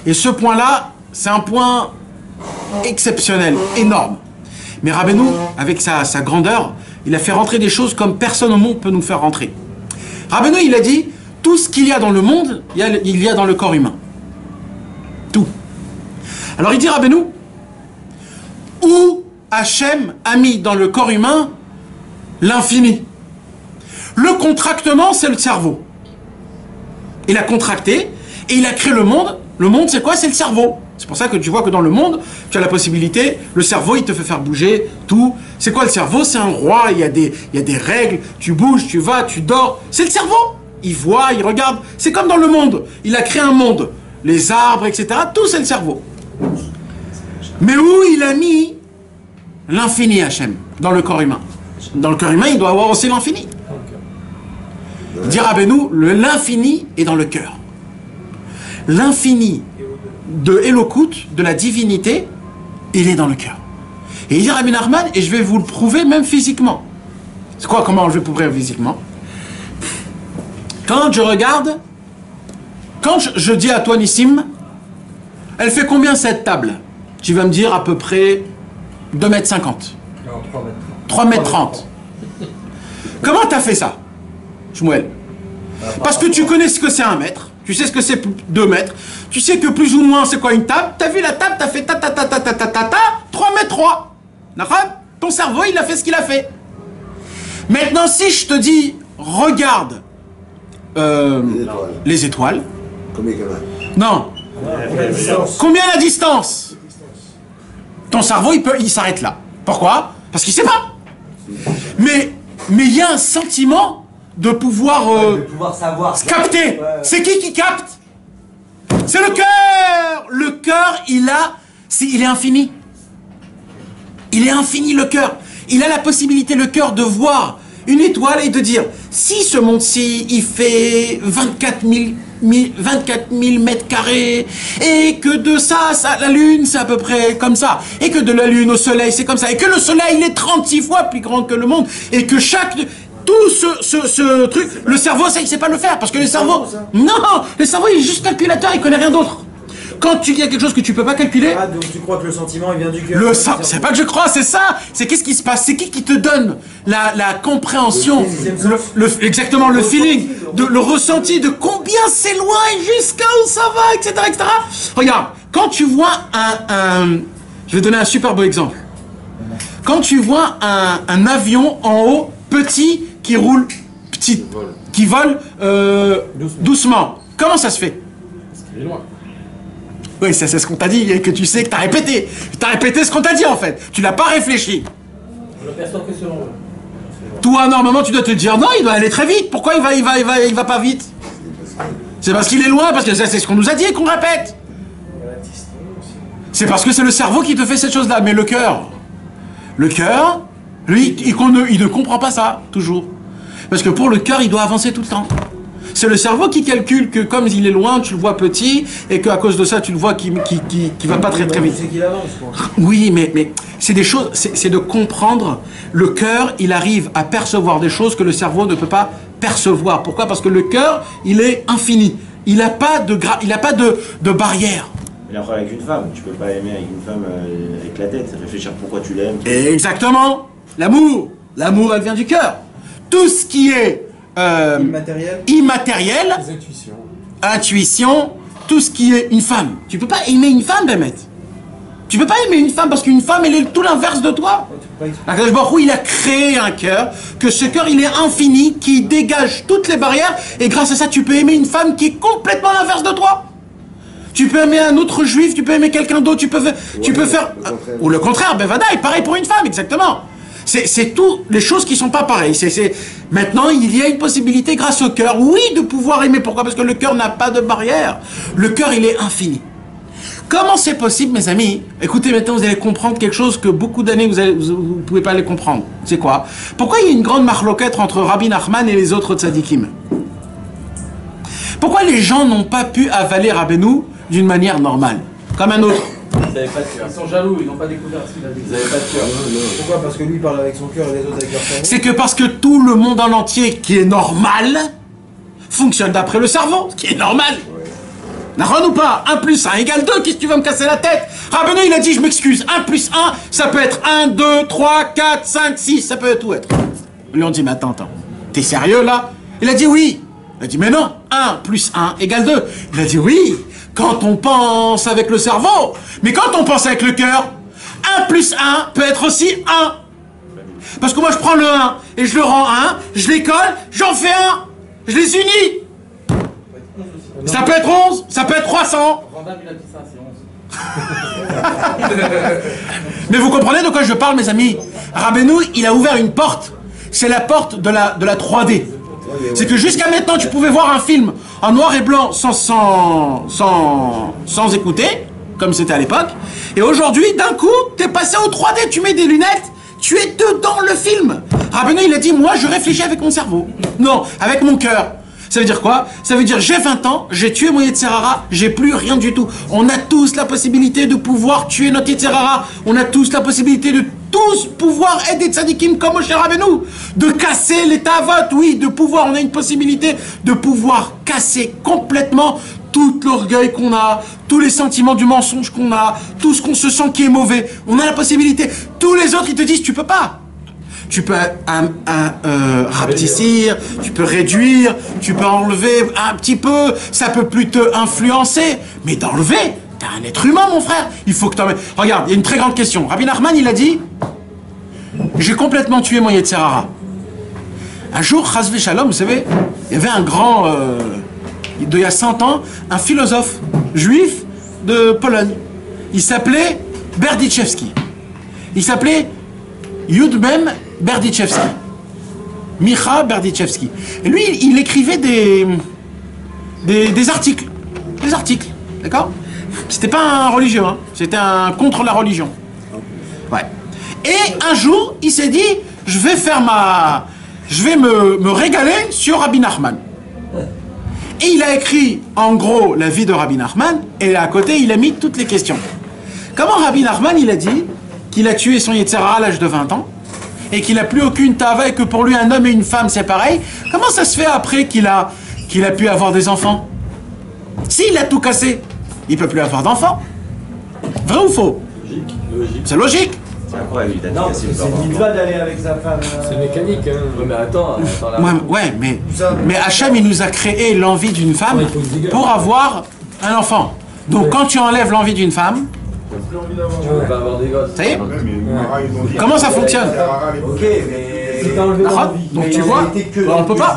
Et ce point-là, c'est un point exceptionnel, énorme. Mais Rabbeinu, avec sa grandeur, il a fait rentrer des choses comme personne au monde peut nous faire rentrer. Rabbeinu, il a dit, tout ce qu'il y a dans le monde, il y a dans le corps humain. Tout. Alors il dit Rabbeinu, où Hachem a mis dans le corps humain l'infini. Le contractement, c'est le cerveau. Il a contracté et il a créé le monde. Le monde, c'est quoi? C'est le cerveau. C'est pour ça que tu vois que dans le monde, tu as la possibilité, le cerveau, il te fait faire bouger tout. C'est quoi le cerveau? C'est un roi, il y a des règles, tu bouges, tu vas, tu dors. C'est le cerveau. Il voit, il regarde. C'est comme dans le monde. Il a créé un monde. Les arbres, etc. Tout, c'est le cerveau. Mais où il a mis l'infini, Hachem, dans le corps humain? Dans le corps humain, il doit avoir aussi l'infini. Dit Rabbeinu, l'infini est dans le cœur. L'infini de Elokut, de la divinité, il est dans le cœur. Et il dit Rabbi Nachman, et je vais vous le prouver même physiquement. C'est quoi, comment je vais prouver physiquement? Quand je regarde, quand je dis à toi Nissim, elle fait combien cette table? Tu vas me dire à peu près 2,50 m. Non, 3,30 m. Comment t'as fait ça, Shmuel? Parce que tu connais ce que c'est 1 mètre, tu sais ce que c'est 2 mètres, tu sais que plus ou moins c'est quoi une table, t'as vu la table, t'as fait ta 3 mètres 3. Ton cerveau, il a fait ce qu'il a fait. Maintenant, si je te dis, regarde les étoiles. Combien Non. Combien la distance? Ton cerveau, il s'arrête là. Pourquoi? Parce qu'il sait pas. Mais il y a un sentiment de pouvoir, savoir. Capter. Ouais. C'est qui capte? C'est le cœur. Le cœur, il est infini. Il est infini, le cœur. Il a la possibilité, le cœur, de voir une étoile et de dire, si ce monde-ci, il fait 24 000 mètres carrés, et que de ça, la Lune, c'est à peu près comme ça, et que de la Lune au Soleil, c'est comme ça, et que le Soleil, il est 36 fois plus grand que le monde, et que tout ce truc, le cerveau, ça, il sait pas le faire, parce que le cerveau, non, le cerveau, il est juste calculateur, il connaît rien d'autre. Quand il y a quelque chose que tu peux pas calculer... Ah, donc tu crois que le sentiment, il vient du cœur? C'est pas que je crois, c'est ça. C'est qu'est-ce qui se passe? C'est qui te donne la compréhension, exactement, le feeling, le ressenti de combien c'est loin et jusqu'à où ça va, etc., etc. Regarde, quand tu vois je vais donner un super beau exemple. Quand tu vois un avion en haut, petit, qui roule petit, qui vole doucement, comment ça se fait? Parce qu'il est loin. Oui, c'est ce qu'on t'a dit et que tu sais que t'as répété. T'as répété ce qu'on t'a dit en fait. Tu n'as pas réfléchi. Je le perçois que selon eux. Toi, normalement, tu dois te dire non, il doit aller très vite. Pourquoi il va pas vite? C'est parce qu'il est loin, parce que c'est ce qu'on nous a dit et qu'on répète. C'est parce que c'est le cerveau qui te fait cette chose-là. Mais le cœur, lui, il ne comprend pas ça, toujours. Parce que pour le cœur, il doit avancer tout le temps. C'est le cerveau qui calcule que comme il est loin, tu le vois petit, et qu'à cause de ça, tu le vois qui va pas très vite. C'est qu'il avance, quoi. Oui, mais c'est des choses, c'est de comprendre. Le cœur, il arrive à percevoir des choses que le cerveau ne peut pas percevoir. Pourquoi? Parce que le cœur, il est infini. Il n'a pas de barrière. Mais après, avec une femme, tu peux pas aimer avec une femme avec la tête, réfléchir pourquoi tu l'aimes. Exactement. L'amour, elle vient du cœur. Tout ce qui est immatériel, intuition, tout ce qui est une femme. Tu peux pas aimer une femme, Bémet. Tu peux pas aimer une femme parce qu'une femme, elle est tout l'inverse de toi. Akadosh Baruch Hu, il a créé un cœur, que ce cœur, il est infini, qui dégage toutes les barrières, et grâce à ça, tu peux aimer une femme qui est complètement l'inverse de toi. Tu peux aimer un autre juif, tu peux aimer quelqu'un d'autre, tu peux faire... Ou le contraire, Bevadaï, pareil pour une femme, exactement. C'est tout les choses qui sont pas pareilles. Maintenant, il y a une possibilité grâce au cœur, oui, de pouvoir aimer. Pourquoi? Parce que le cœur n'a pas de barrière. Le cœur, il est infini. Comment c'est possible, mes amis? Écoutez, maintenant, vous allez comprendre quelque chose que beaucoup d'années, vous ne pouvez pas les comprendre. C'est quoi? Pourquoi il y a une grande marloquette entre Rabbi Nachman et les autres tzadikim? Pourquoi les gens n'ont pas pu avaler Rabbeinu d'une manière normale, comme un autre? Ils sont jaloux, ils n'ont pas découvert ce qu'il a dit. Ils n'avaient pas de cœur. Pourquoi? Parce que lui parle avec son cœur et les autres avec leur cerveau. C'est que parce que tout le monde en entier qui est normal fonctionne d'après le cerveau, ce qui est normal. N'arrête ou pas? 1 plus 1 égale 2, qu'est-ce que tu vas me casser la tête? Rabbeinu, il a dit, je m'excuse, 1 plus 1, ça peut être 1, 2, 3, 4, 5, 6, ça peut tout être. Lui on dit, mais attends, t'es sérieux là? Il a dit oui. Il a dit, mais non, 1 plus 1 égale 2. Il a dit, oui, quand on pense avec le cerveau, mais quand on pense avec le cœur, 1 plus 1 peut être aussi 1. Parce que moi, je prends le 1 et je le rends 1, je les colle, j'en fais 1. Je les unis. Ça peut être 11, ça peut être 300. Mais vous comprenez de quoi je parle, mes amis? Rabbeinu, il a ouvert une porte. C'est la porte de la 3D. C'est que jusqu'à maintenant, tu pouvais voir un film en noir et blanc sans écouter, comme c'était à l'époque. Et aujourd'hui, d'un coup, t'es passé au 3D, tu mets des lunettes, tu es dedans le film. Rabbeinu, il a dit, moi, je réfléchis avec mon cerveau. Non, avec mon cœur. Ça veut dire quoi? Ça veut dire, j'ai 20 ans, j'ai tué mon Yetzer Hara, j'ai plus rien du tout. On a tous la possibilité de pouvoir tuer notre Yetzer Hara. On a tous la possibilité de tous pouvoir aider tzadikim comme Moshe Rabbeinu. De casser les tavot, oui, de pouvoir, on a une possibilité de pouvoir casser complètement tout l'orgueil qu'on a, tous les sentiments du mensonge qu'on a, tout ce qu'on se sent qui est mauvais. On a la possibilité. Tous les autres, ils te disent, tu peux pas. Tu peux rapetissir, tu peux réduire, tu peux enlever un petit peu, ça peut plus te influencer. Mais d'enlever, t'es un être humain, mon frère. Il faut que t'en... Regarde, il y a une très grande question. Rabbi Nachman, il a dit, j'ai complètement tué mon Yetzer Hara. Un jour, Chas v'Shalom, vous savez, il y avait un grand, il y a 100 ans, un philosophe juif de Pologne. Il s'appelait Berdichevski. Il s'appelait Yudmem Berdichevski. Micha Berdichevski. Et lui, il écrivait des articles. Des articles, d'accord? C'était pas un religieux, hein. C'était un contre la religion. Ouais. Et un jour, il s'est dit, je vais me régaler sur Rabbi Nachman. Et il a écrit, en gros, la vie de Rabbi Nachman, et à côté, il a mis toutes les questions. Comment Rabbi Nachman, il a dit qu'il a tué son Yetzer Hara à l'âge de 20 ans, et qu'il n'a plus aucune tava, et que pour lui, un homme et une femme, c'est pareil. Comment ça se fait après qu'il a pu avoir des enfants? S'il a tout cassé, il ne peut plus avoir d'enfants. Vrai ou faux? Logique. C'est logique. C'est incroyable, non, c'est une mitzvah d'aller avec sa femme. C'est mécanique, hein. Ouais, mais attends ouais, mais Hachem, il nous a créé l'envie d'une femme pour avoir un enfant. Donc quand tu enlèves l'envie d'une femme, on va avoir des gosses. Ça y est? Comment ça fonctionne? Ok, mais... Donc tu vois, on peut pas.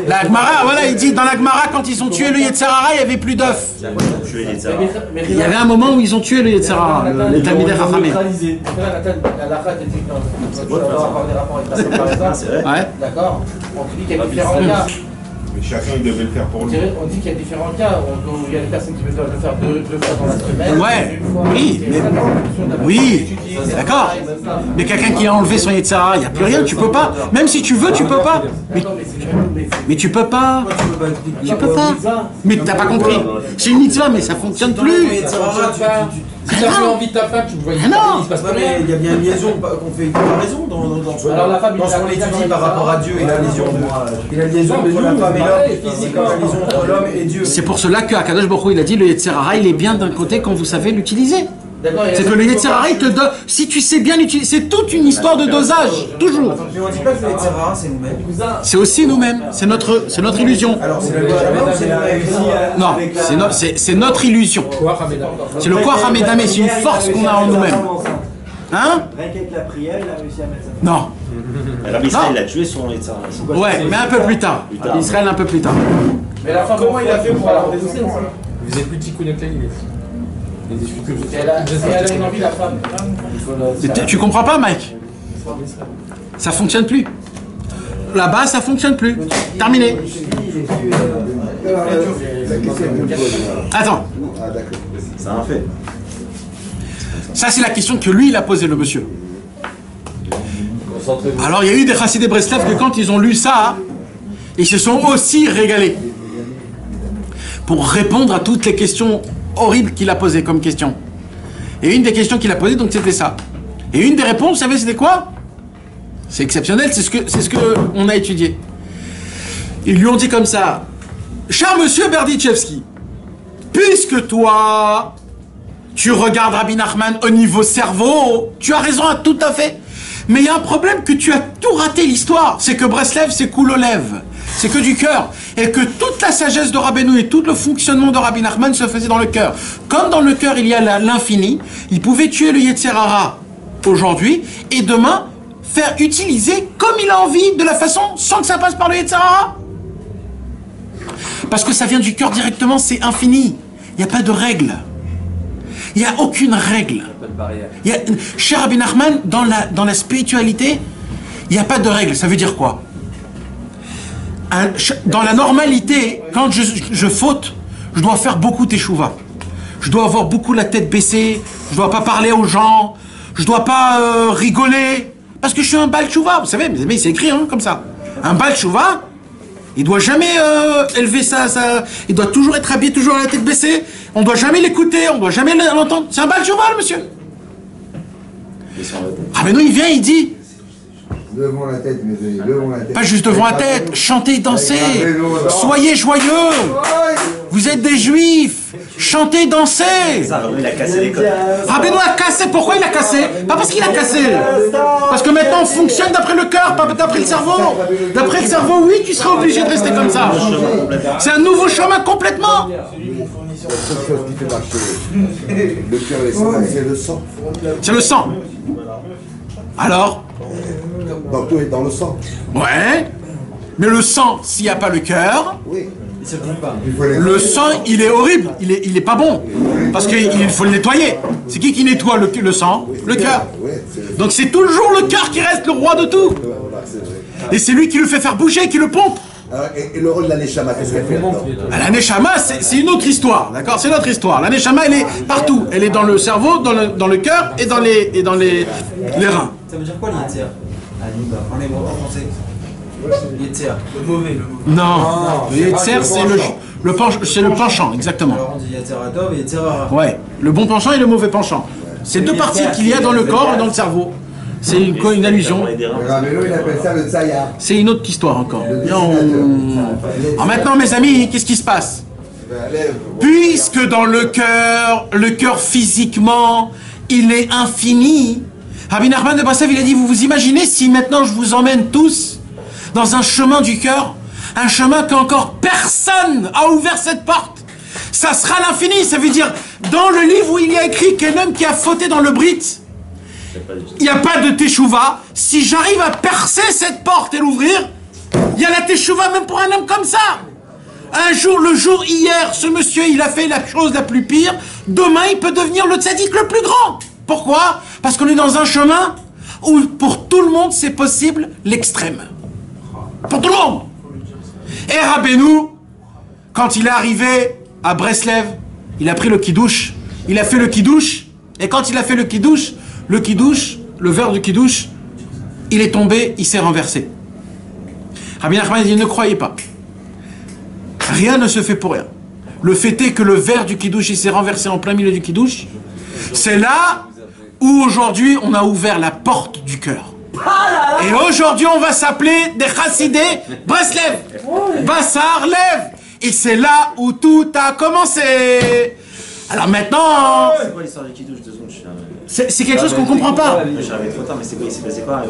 La Gemara, voilà, il dit dans la Gemara, quand ils ont tué le Yetzer Hara, il n'y avait plus d'œufs. Il y avait un moment où ils ont tué le Yetzer Hara, les Talmidei Chachamim. Ouais. D'accord. On dit qu'il y a différents cas. Mais chacun il devait le faire pour lui. On dit qu'il y a différents cas. Il y a des personnes qui veulent le faire deux fois dans la semaine. Ouais, oui, d'accord. Mais quelqu'un qui a enlevé son Yetzer Hara, il n'y a plus rien, tu peux pas. Même si tu veux, tu peux pas. Mais tu peux pas. Tu peux pas. Mais t'as pas compris. C'est une mitzvah, mais ça fonctionne plus. Si t'as plus envie de ta femme, tu me vois. Non, il se passe pas rien. Il y a bien une liaison, qu'on fait une comparaison dans ce qu'on étudie par rapport à Dieu et la liaison entre la femme et l'homme, physiquement, la liaison entre l'homme et Dieu. C'est pour cela que Akadosh Baruch Hu, il a dit le Yetzer Hara, il est bien d'un côté quand vous savez l'utiliser. C'est que le Yetzer Hara, il te donne, si tu sais bien l'utiliser, c'est toute une histoire de dosage, toujours. Mais on dit pas que le Yetzer Hara, c'est nous-mêmes. C'est aussi nous-mêmes, c'est notre illusion. Alors c'est le Benjamin ou c'est nous-mêmes? Non, c'est notre illusion. C'est le Koach HaMedameh, c'est une force qu'on a en nous-mêmes. Hein? Rien qu'avec la prière, il a réussi à mettre ça. Non. Alors Israël a tué son Yetzer Hara. Ouais, mais un peu plus tard. Israël un peu plus tard. Mais la femme, comment il a fait pour la redénoncer? Vous êtes plus petit coup d'Akla, Elle a une envie, la femme. Tu comprends pas, Mike? Ça fonctionne plus. Là-bas, ça fonctionne plus. Terminé. Attends. C'est un fait. Ça, c'est la question que lui, il a posée, le monsieur. Alors, il y a eu des Chassidei Breslev que quand ils ont lu ça, ils se sont aussi régalés. Pour répondre à toutes les questions horribles qu'il a posées comme question. Et une des questions qu'il a posées, donc c'était ça. Et une des réponses, vous savez, c'était quoi? C'est exceptionnel, c'est ce que on a étudié. Ils lui ont dit comme ça: cher monsieur Berdichevski, puisque toi, tu regardes Rabbi Nachman au niveau cerveau, tu as raison tout à fait. Mais il y a un problème que tu as tout raté l'histoire. C'est que Breslev, c'est Koulolev. C'est que du cœur. Et que toute la sagesse de Rabbeinu et tout le fonctionnement de Rabbi Nachman se faisait dans le cœur. Comme dans le cœur, il y a l'infini, il pouvait tuer le Yetzer Hara aujourd'hui et demain faire utiliser comme il a envie, de la façon, sans que ça passe par le Yetzer Hara. Parce que ça vient du cœur directement, c'est infini. Il n'y a pas de règle. Il n'y a aucune règle. Chez Rabbi Nachman, dans la spiritualité, il n'y a pas de règle. Ça veut dire quoi? Dans la normalité, quand je faute, je dois faire beaucoup teshuva. Je dois avoir beaucoup la tête baissée, je ne dois pas parler aux gens, je ne dois pas rigoler, parce que je suis un Baal Tshuva. Vous savez, mes amis, c'est écrit comme ça. Un Baal Tshuva, il doit jamais élever ça, il doit toujours être habillé, toujours la tête baissée. On ne doit jamais l'écouter, on ne doit jamais l'entendre. C'est un Baal Tshuva, le monsieur. Ah ben non, il vient, il dit. Devant la tête, mes amis, devant la tête. Pas juste devant la tête, chantez, dansez. Soyez joyeux. Vous êtes des juifs. Chantez, dansez. Il a cassé l'école. Rabbeinu a cassé. Pourquoi il a cassé? Pas parce qu'il a cassé. Parce que maintenant on fonctionne d'après le cœur, pas d'après le cerveau. D'après le cerveau, oui, tu seras obligé de rester comme ça. C'est un nouveau chemin complètement. La seule chose qui fait marcher le cœur et les sangs, c'est le sang. C'est le sang. Alors? Donc tout est dans le sang. Ouais. Mais le sang, s'il n'y a pas le cœur, oui. Le sang, il est horrible, il est pas bon. Parce qu'il faut le nettoyer. C'est qui nettoie le sang? Le cœur. Donc c'est toujours le cœur qui reste le roi de tout. Et c'est lui qui le fait faire bouger, qui le pompe. Et le rôle de la Neshama, qu'est-ce qu'elle fait? La Neshama, c'est une autre histoire, d'accord? C'est notre histoire. La Neshama, elle est partout. Elle est dans le cerveau, dans le cœur et dans les reins. Ça veut dire quoi l'Yetzer? En hébreu, en français. Yetzer, le mauvais. Non, le Yetzer, c'est le penchant, exactement. Alors on dit Yetzer Hatov et Yetzer Hara. Ouais, le bon penchant et le mauvais penchant. C'est deux parties qu'il y a dans le corps et dans le cerveau. C'est une allusion. Il appelle ça le tsaya. C'est une autre histoire encore. Alors maintenant, mes amis, qu'est-ce qui se passe? Puisque dans le cœur physiquement, il est infini. Rabbi Nachman de Breslev, il a dit, vous vous imaginez si maintenant je vous emmène tous dans un chemin du cœur, un chemin qu'encore personne a ouvert cette porte. Ça sera l'infini, ça veut dire, dans le livre où il y a écrit qu'un homme qui a fauté dans le Brit, il n'y a pas de teshuva. Si j'arrive à percer cette porte et l'ouvrir, il y a la teshuva même pour un homme comme ça. Un jour, hier, ce monsieur, il a fait la chose la plus pire. Demain, il peut devenir le tzaddik le plus grand. Pourquoi? Parce qu'on est dans un chemin où, pour tout le monde, c'est possible l'extrême. Pour tout le monde. Et Rabbeinu, quand il est arrivé à Breslev, il a pris le kidouche. Il a fait le kidouche. Et quand il a fait le kidouche, le verre du kidouche, il est tombé, il s'est renversé. Rabbi Nachman dit, ne croyez pas. Rien ne se fait pour rien. Le fait est que le verre du kidouche, il s'est renversé en plein milieu du kidouche. C'est là où aujourd'hui on a ouvert la porte du cœur. Et aujourd'hui on va s'appeler des chassidés Breslev, Bassar, Lev. Et c'est là où tout a commencé. Alors maintenant... C'est quoi l'histoire du kidouche? 2 secondes, je suis là. C'est quelque chose qu'on comprend pas. J'arrivais trop tard, mais c'est quoi? Il s'est passé quoi?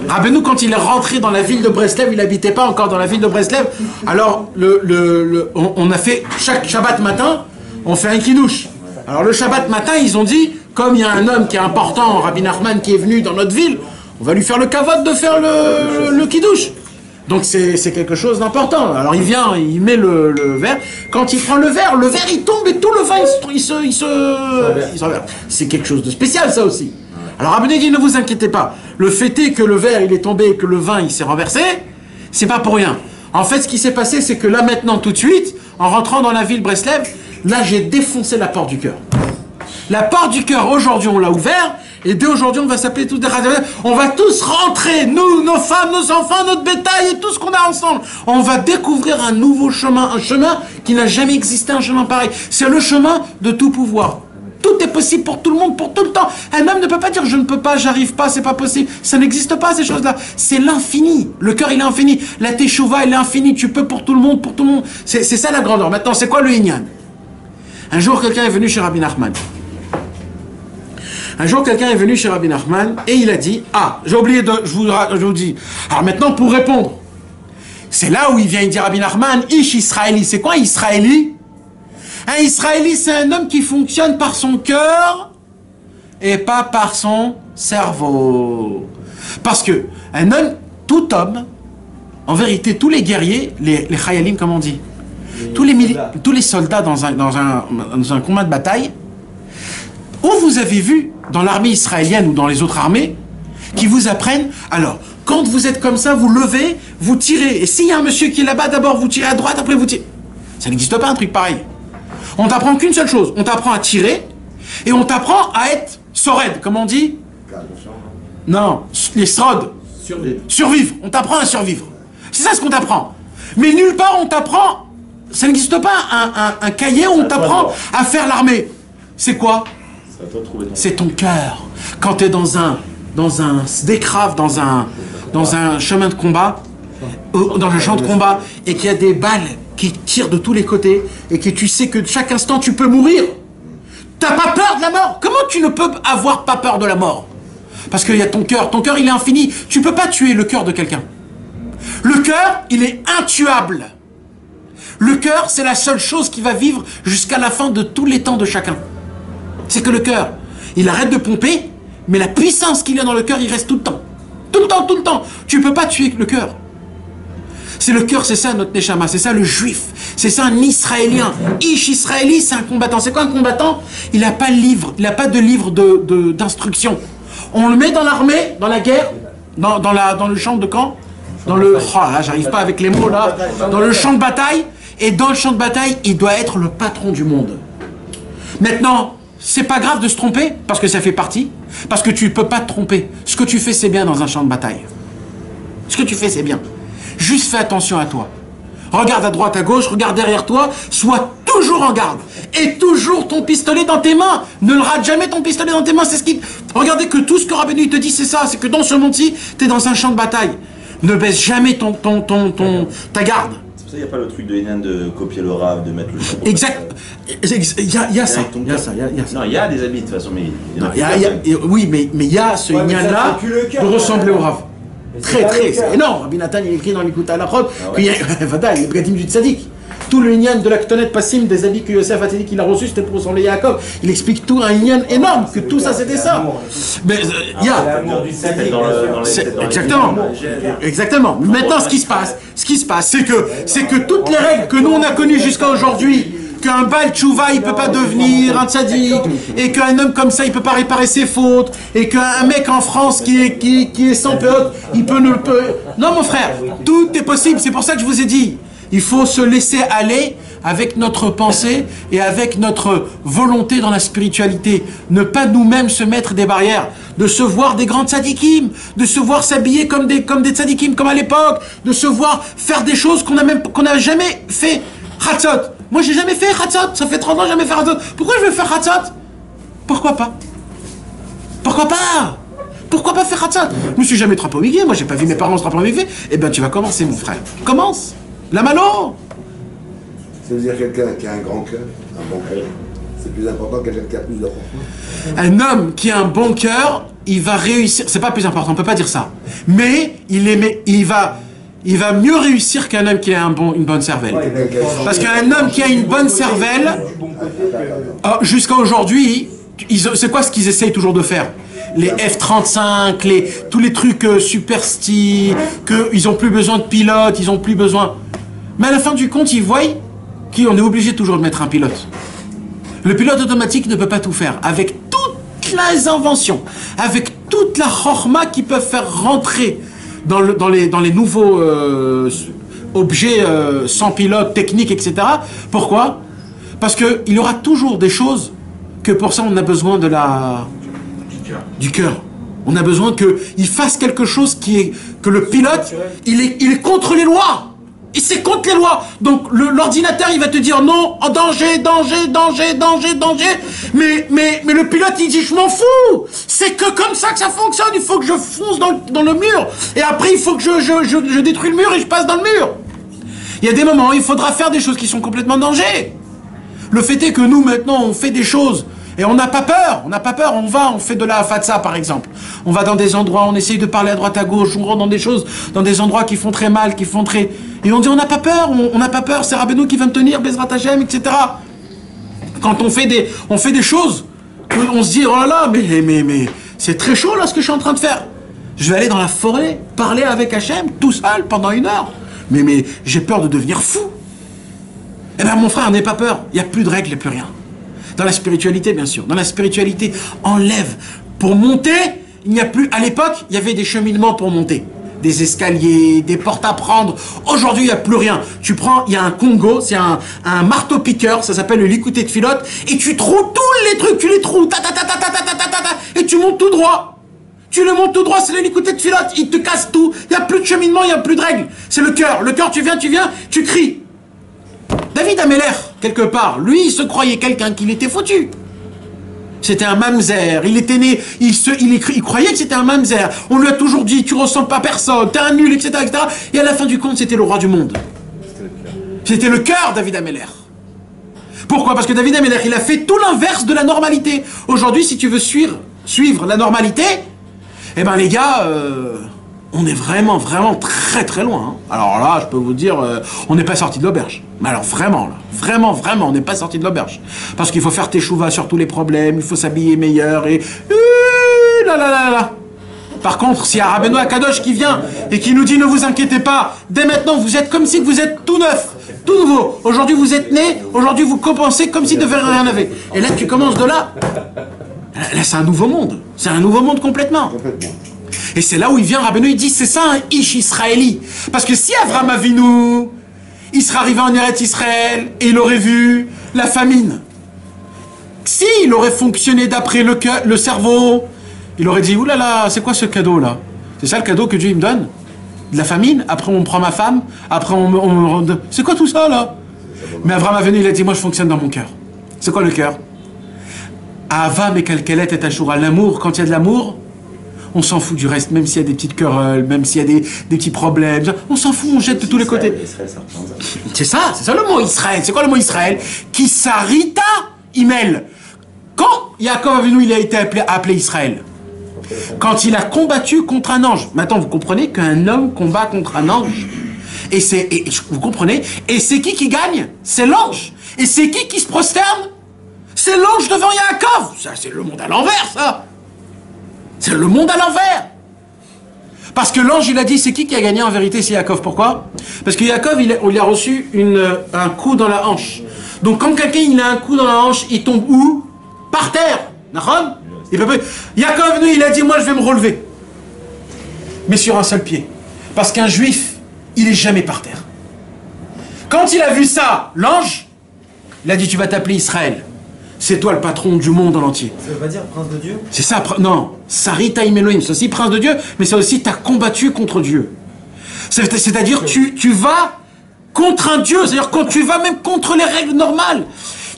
Ah ben nous, quand il est rentré dans la ville de Breslev, il n'habitait pas encore dans la ville de Breslev. Alors on a fait chaque Shabbat matin, on fait un kidouche. Alors le Shabbat matin, ils ont dit, comme il y a un homme qui est important, Rabbi Nachman, qui est venu dans notre ville, on va lui faire le kavod de faire le kidouche. Donc c'est quelque chose d'important. Alors il vient, il met le verre. Quand il prend le verre il tombe et tout le vin il se renverse. C'est quelque chose de spécial ça aussi. Alors Rabbeinu dit, ne vous inquiétez pas. Le fait est que le verre il est tombé et que le vin il s'est renversé, c'est pas pour rien. En fait ce qui s'est passé c'est que là maintenant tout de suite, en rentrant dans la ville Breslev, là j'ai défoncé la porte du cœur. La porte du cœur aujourd'hui on l'a ouvert. Et dès aujourd'hui, on va s'appeler tous des Chassidés. On va tous rentrer, nous, nos femmes, nos enfants, notre bétail et tout ce qu'on a ensemble. On va découvrir un nouveau chemin, un chemin qui n'a jamais existé, un chemin pareil. C'est le chemin de tout pouvoir. Tout est possible pour tout le monde, pour tout le temps. Un homme ne peut pas dire je ne peux pas, j'arrive pas, c'est pas possible. Ça n'existe pas ces choses-là. C'est l'infini. Le cœur il est infini. La teshuva elle est infinie. Tu peux pour tout le monde, pour tout le monde. C'est ça la grandeur. Maintenant, c'est quoi le Inyan? Un jour, quelqu'un est venu chez Rabbi Nachman. Un jour, quelqu'un est venu chez Rabbi Nachman et il a dit, ah, j'ai oublié de, je vous dis. Alors maintenant, pour répondre, c'est là où il vient, il dit Rabbi Nachman, Ish Israéli. C'est quoi un Israéli? Un Israéli, c'est un homme qui fonctionne par son cœur et pas par son cerveau. Parce que un homme, tout homme, en vérité, tous les guerriers, les chayalim, comme on dit, tous les soldats dans un combat de bataille, où vous avez vu dans l'armée israélienne ou dans les autres armées qui vous apprennent, alors, quand vous êtes comme ça, vous levez, vous tirez. Et s'il y a un monsieur qui est là-bas, d'abord vous tirez à droite, après vous tirez. Ça n'existe pas un truc pareil. On t'apprend qu'une seule chose, on t'apprend à tirer et on t'apprend à être sored, comme on dit. Non, les srod. Survivre. On t'apprend à survivre. C'est ça ce qu'on t'apprend. Mais nulle part on t'apprend, ça n'existe pas un cahier où on t'apprend à faire l'armée. C'est quoi? C'est ton cœur. Quand tu es dans un décrave, dans un chemin de combat, dans un champ de combat, et qu'il y a des balles qui tirent de tous les côtés, et que tu sais que chaque instant tu peux mourir, t'as pas peur de la mort. Comment tu ne peux avoir pas peur de la mort? Parce qu'il y a ton cœur il est infini. Tu peux pas tuer le cœur de quelqu'un. Le cœur, il est intuable. Le cœur, c'est la seule chose qui va vivre jusqu'à la fin de tous les temps de chacun. C'est que le cœur, il arrête de pomper, mais la puissance qu'il y a dans le cœur, il reste tout le temps. Tout le temps, tout le temps. Tu peux pas tuer le cœur. C'est le cœur, c'est ça notre Neshama, c'est ça le juif, c'est ça un Israélien. Ish Israéli, c'est un combattant. C'est quoi un combattant? Il n'a pas de livre, il n'a pas de livre d'instruction. On le met dans l'armée, dans la guerre, dans le champ de camp, dans le... Oh là, j'arrive pas avec les mots là. Dans le champ de bataille, et dans le champ de bataille, il doit être le patron du monde. Maintenant, c'est pas grave de se tromper, parce que ça fait partie, parce que tu peux pas te tromper. Ce que tu fais, c'est bien dans un champ de bataille. Ce que tu fais, c'est bien. Juste fais attention à toi. Regarde à droite, à gauche, regarde derrière toi, sois toujours en garde. Et toujours ton pistolet dans tes mains. Ne le rate jamais ton pistolet dans tes mains. C'est ce qui... Regardez que tout ce que Rabbeinu te dit, c'est ça. C'est que dans ce monde-ci, tu es dans un champ de bataille. Ne baisse jamais ta garde. C'est pour ça qu'il n'y a pas le truc de Hénin de copier le rave, de mettre le chapeau. Exact. Il y a ça. Non, il y a des habits de toute façon, mais... Oui, mais il y a ce Hénin-là de ressembler au rave. Très, c'est énorme. Rabbi Nathan, il écrit dans l'Ikuta Halachot qu'il y a le Bgadim du Tzadik. Tout le Inyan de la Ktonet Passim, des habits que Yosef Hatzadik il a reçus, c'était pour ressembler à Yaakov. Il explique tout un Inyan énorme, que tout ça c'était ça. Mais il y a. Exactement. Maintenant, ce qui se passe, c'est que toutes les règles que nous on a connues jusqu'à aujourd'hui, qu'un Baal Tchouva il peut pas devenir un tzaddik, et qu'un homme comme ça il peut pas réparer ses fautes, et qu'un mec en France qui est sans peur, il peut. Non mon frère, tout est possible. C'est pour ça que je vous ai dit, il faut se laisser aller avec notre pensée et avec notre volonté dans la spiritualité. Ne pas nous-mêmes se mettre des barrières, de se voir des grands tzadikim, de se voir s'habiller comme des tzadikim comme à l'époque, de se voir faire des choses qu'on n'a jamais fait. Chatzot. Moi, j'ai jamais fait Chatzot. Ça fait 30 ans que j'ai jamais fait Chatzot. Pourquoi je vais faire Chatzot? Pourquoi pas? Pourquoi pas? Pourquoi pas faire Chatzot? Je me suis jamais trapomigué. Moi, j'ai pas vu mes parents se trapomiguer. Eh ben, tu vas commencer, mon frère. Commence. La malo. Ça veut dire quelqu'un qui a un grand cœur, un bon cœur. C'est plus important que quelqu'un qui a plus de profond. Un homme qui a un bon cœur, il va réussir. C'est pas plus important, on peut pas dire ça. Mais il va mieux réussir qu'un homme qui a une bonne cervelle. Parce qu'un homme qui a une bonne cervelle, jusqu'à aujourd'hui, c'est quoi ce qu'ils essayent toujours de faire? Les F-35, tous les trucs super stylés, qu'ils n'ont plus besoin de pilotes, ils n'ont plus besoin... Mais à la fin du compte, ils voient qu'on est obligé toujours de mettre un pilote. Le pilote automatique ne peut pas tout faire. Avec toutes les inventions, avec toute la chorma qui peuvent faire rentrer dans les nouveaux objets sans pilote, techniques, etc. Pourquoi? Parce qu'il y aura toujours des choses que pour ça on a besoin du cœur. On a besoin qu'il fasse quelque chose que le pilote, il est contre les lois. Et c'est contre les lois. Donc l'ordinateur il va te dire non, en danger. Mais le pilote il dit je m'en fous. C'est que comme ça que ça fonctionne. Il faut que je fonce dans le mur. Et après il faut que je détruis le mur et je passe dans le mur. Il y a des moments où il faudra faire des choses qui sont complètement en danger. Le fait est que nous maintenant on fait des choses. Et on n'a pas peur, on fait de la fatsa par exemple. On va dans des endroits, on essaye de parler à droite à gauche, on rentre dans des choses, dans des endroits qui font très mal, qui font très... Et on dit on n'a pas peur, on n'a pas peur, c'est Rabbeinu qui va me tenir, Bezrat Hashem, etc. Quand on fait des choses, on se dit oh là là, mais c'est très chaud là ce que je suis en train de faire. Je vais aller dans la forêt, parler avec Hachem, tout seul, pendant 1 heure. Mais j'ai peur de devenir fou. Eh bien mon frère, n'aie pas peur, il n'y a plus de règles, il n'y a plus rien. Dans la spiritualité, bien sûr. Dans la spiritualité, enlève. Pour monter, il n'y a plus... À l'époque, il y avait des cheminements pour monter. Des escaliers, des portes à prendre. Aujourd'hui, il n'y a plus rien. Tu prends, il y a un Congo, c'est un marteau-piqueur, ça s'appelle le Likouté de Filote, et tu troues tous les trucs, tu les troues, et tu montes tout droit. Tu le montes tout droit, c'est le Likouté de Filote, il te casse tout. Il n'y a plus de cheminement, il n'y a plus de règles. C'est le cœur. Le cœur, tu viens, tu cries. David Ameller, quelque part, lui, il se croyait quelqu'un qu'il était foutu. C'était un mamzer, il était né, il croyait que c'était un mamzer. On lui a toujours dit, tu ressembles pas à personne, t'es un nul, etc., etc. Et à la fin du compte, c'était le roi du monde. C'était le cœur, David Ameller. Pourquoi? Parce que David Ameller, il a fait tout l'inverse de la normalité. Aujourd'hui, si tu veux suivre la normalité, eh ben les gars, on est vraiment, vraiment très, très loin. Hein. Alors là, je peux vous dire, on n'est pas sorti de l'auberge. Mais alors vraiment, là, vraiment, vraiment, on n'est pas sorti de l'auberge. Parce qu'il faut faire tes chouvas sur tous les problèmes, il faut s'habiller meilleur et... là, là, là, là. Par contre, s'il y a Rabbeinu Akadosh qui vient et qui nous dit ne vous inquiétez pas, dès maintenant vous êtes comme si vous êtes tout neuf, tout nouveau. Aujourd'hui vous êtes né, aujourd'hui vous compensez comme si de rien n'avait. Et là tu commences de là. Là c'est un nouveau monde. C'est un nouveau monde complètement. Et c'est là où il vient, Rabbeinu, il dit c'est ça un Ish Israéli. Parce que si Avraham Avinu, il serait arrivé en Eretz Israël et il aurait vu la famine, s'il aurait fonctionné d'après le cerveau, il aurait dit oulala, c'est quoi ce cadeau là? C'est ça le cadeau que Dieu il me donne? De la famine, après on prend ma femme, après on me... C'est quoi tout ça là? Mais Avraham Avinu, il a dit moi je fonctionne dans mon cœur. C'est quoi le cœur? Ava mekalkelet et ashura, l'amour, quand il y a de l'amour, on s'en fout du reste, même s'il y a des petites querelles, même s'il y a des petits problèmes, on s'en fout, on jette de tous les côtés. C'est ça le mot Israël. C'est quoi le mot Israël? Kisarita Imel. Quand Yaakov Avinu il a été appelé Israël? Quand il a combattu contre un ange. Maintenant, vous comprenez qu'un homme combat contre un ange. Vous comprenez? Et c'est qui gagne? C'est l'ange. Et c'est qui se prosterne? C'est l'ange devant Yaakov. Ça, c'est le monde à l'envers, ça. C'est le monde à l'envers. Parce que l'ange, il a dit, c'est qui a gagné en vérité? C'est Yaakov. Pourquoi? Parce que Yaakov, il a reçu un coup dans la hanche. Donc quand quelqu'un il a un coup dans la hanche, il tombe où? Par terre. D'accord? Yaakov, lui, il a dit, moi je vais me relever. Mais sur un seul pied. Parce qu'un juif, il est jamais par terre. Quand il a vu ça, l'ange, il a dit, tu vas t'appeler Israël. C'est toi le patron du monde en entier. Ça veut pas dire prince de Dieu? C'est ça, non. Sarita Elohim, c'est aussi prince de Dieu, mais c'est aussi t'as combattu contre Dieu. C'est-à-dire tu vas contre un Dieu, c'est-à-dire quand tu vas même contre les règles normales.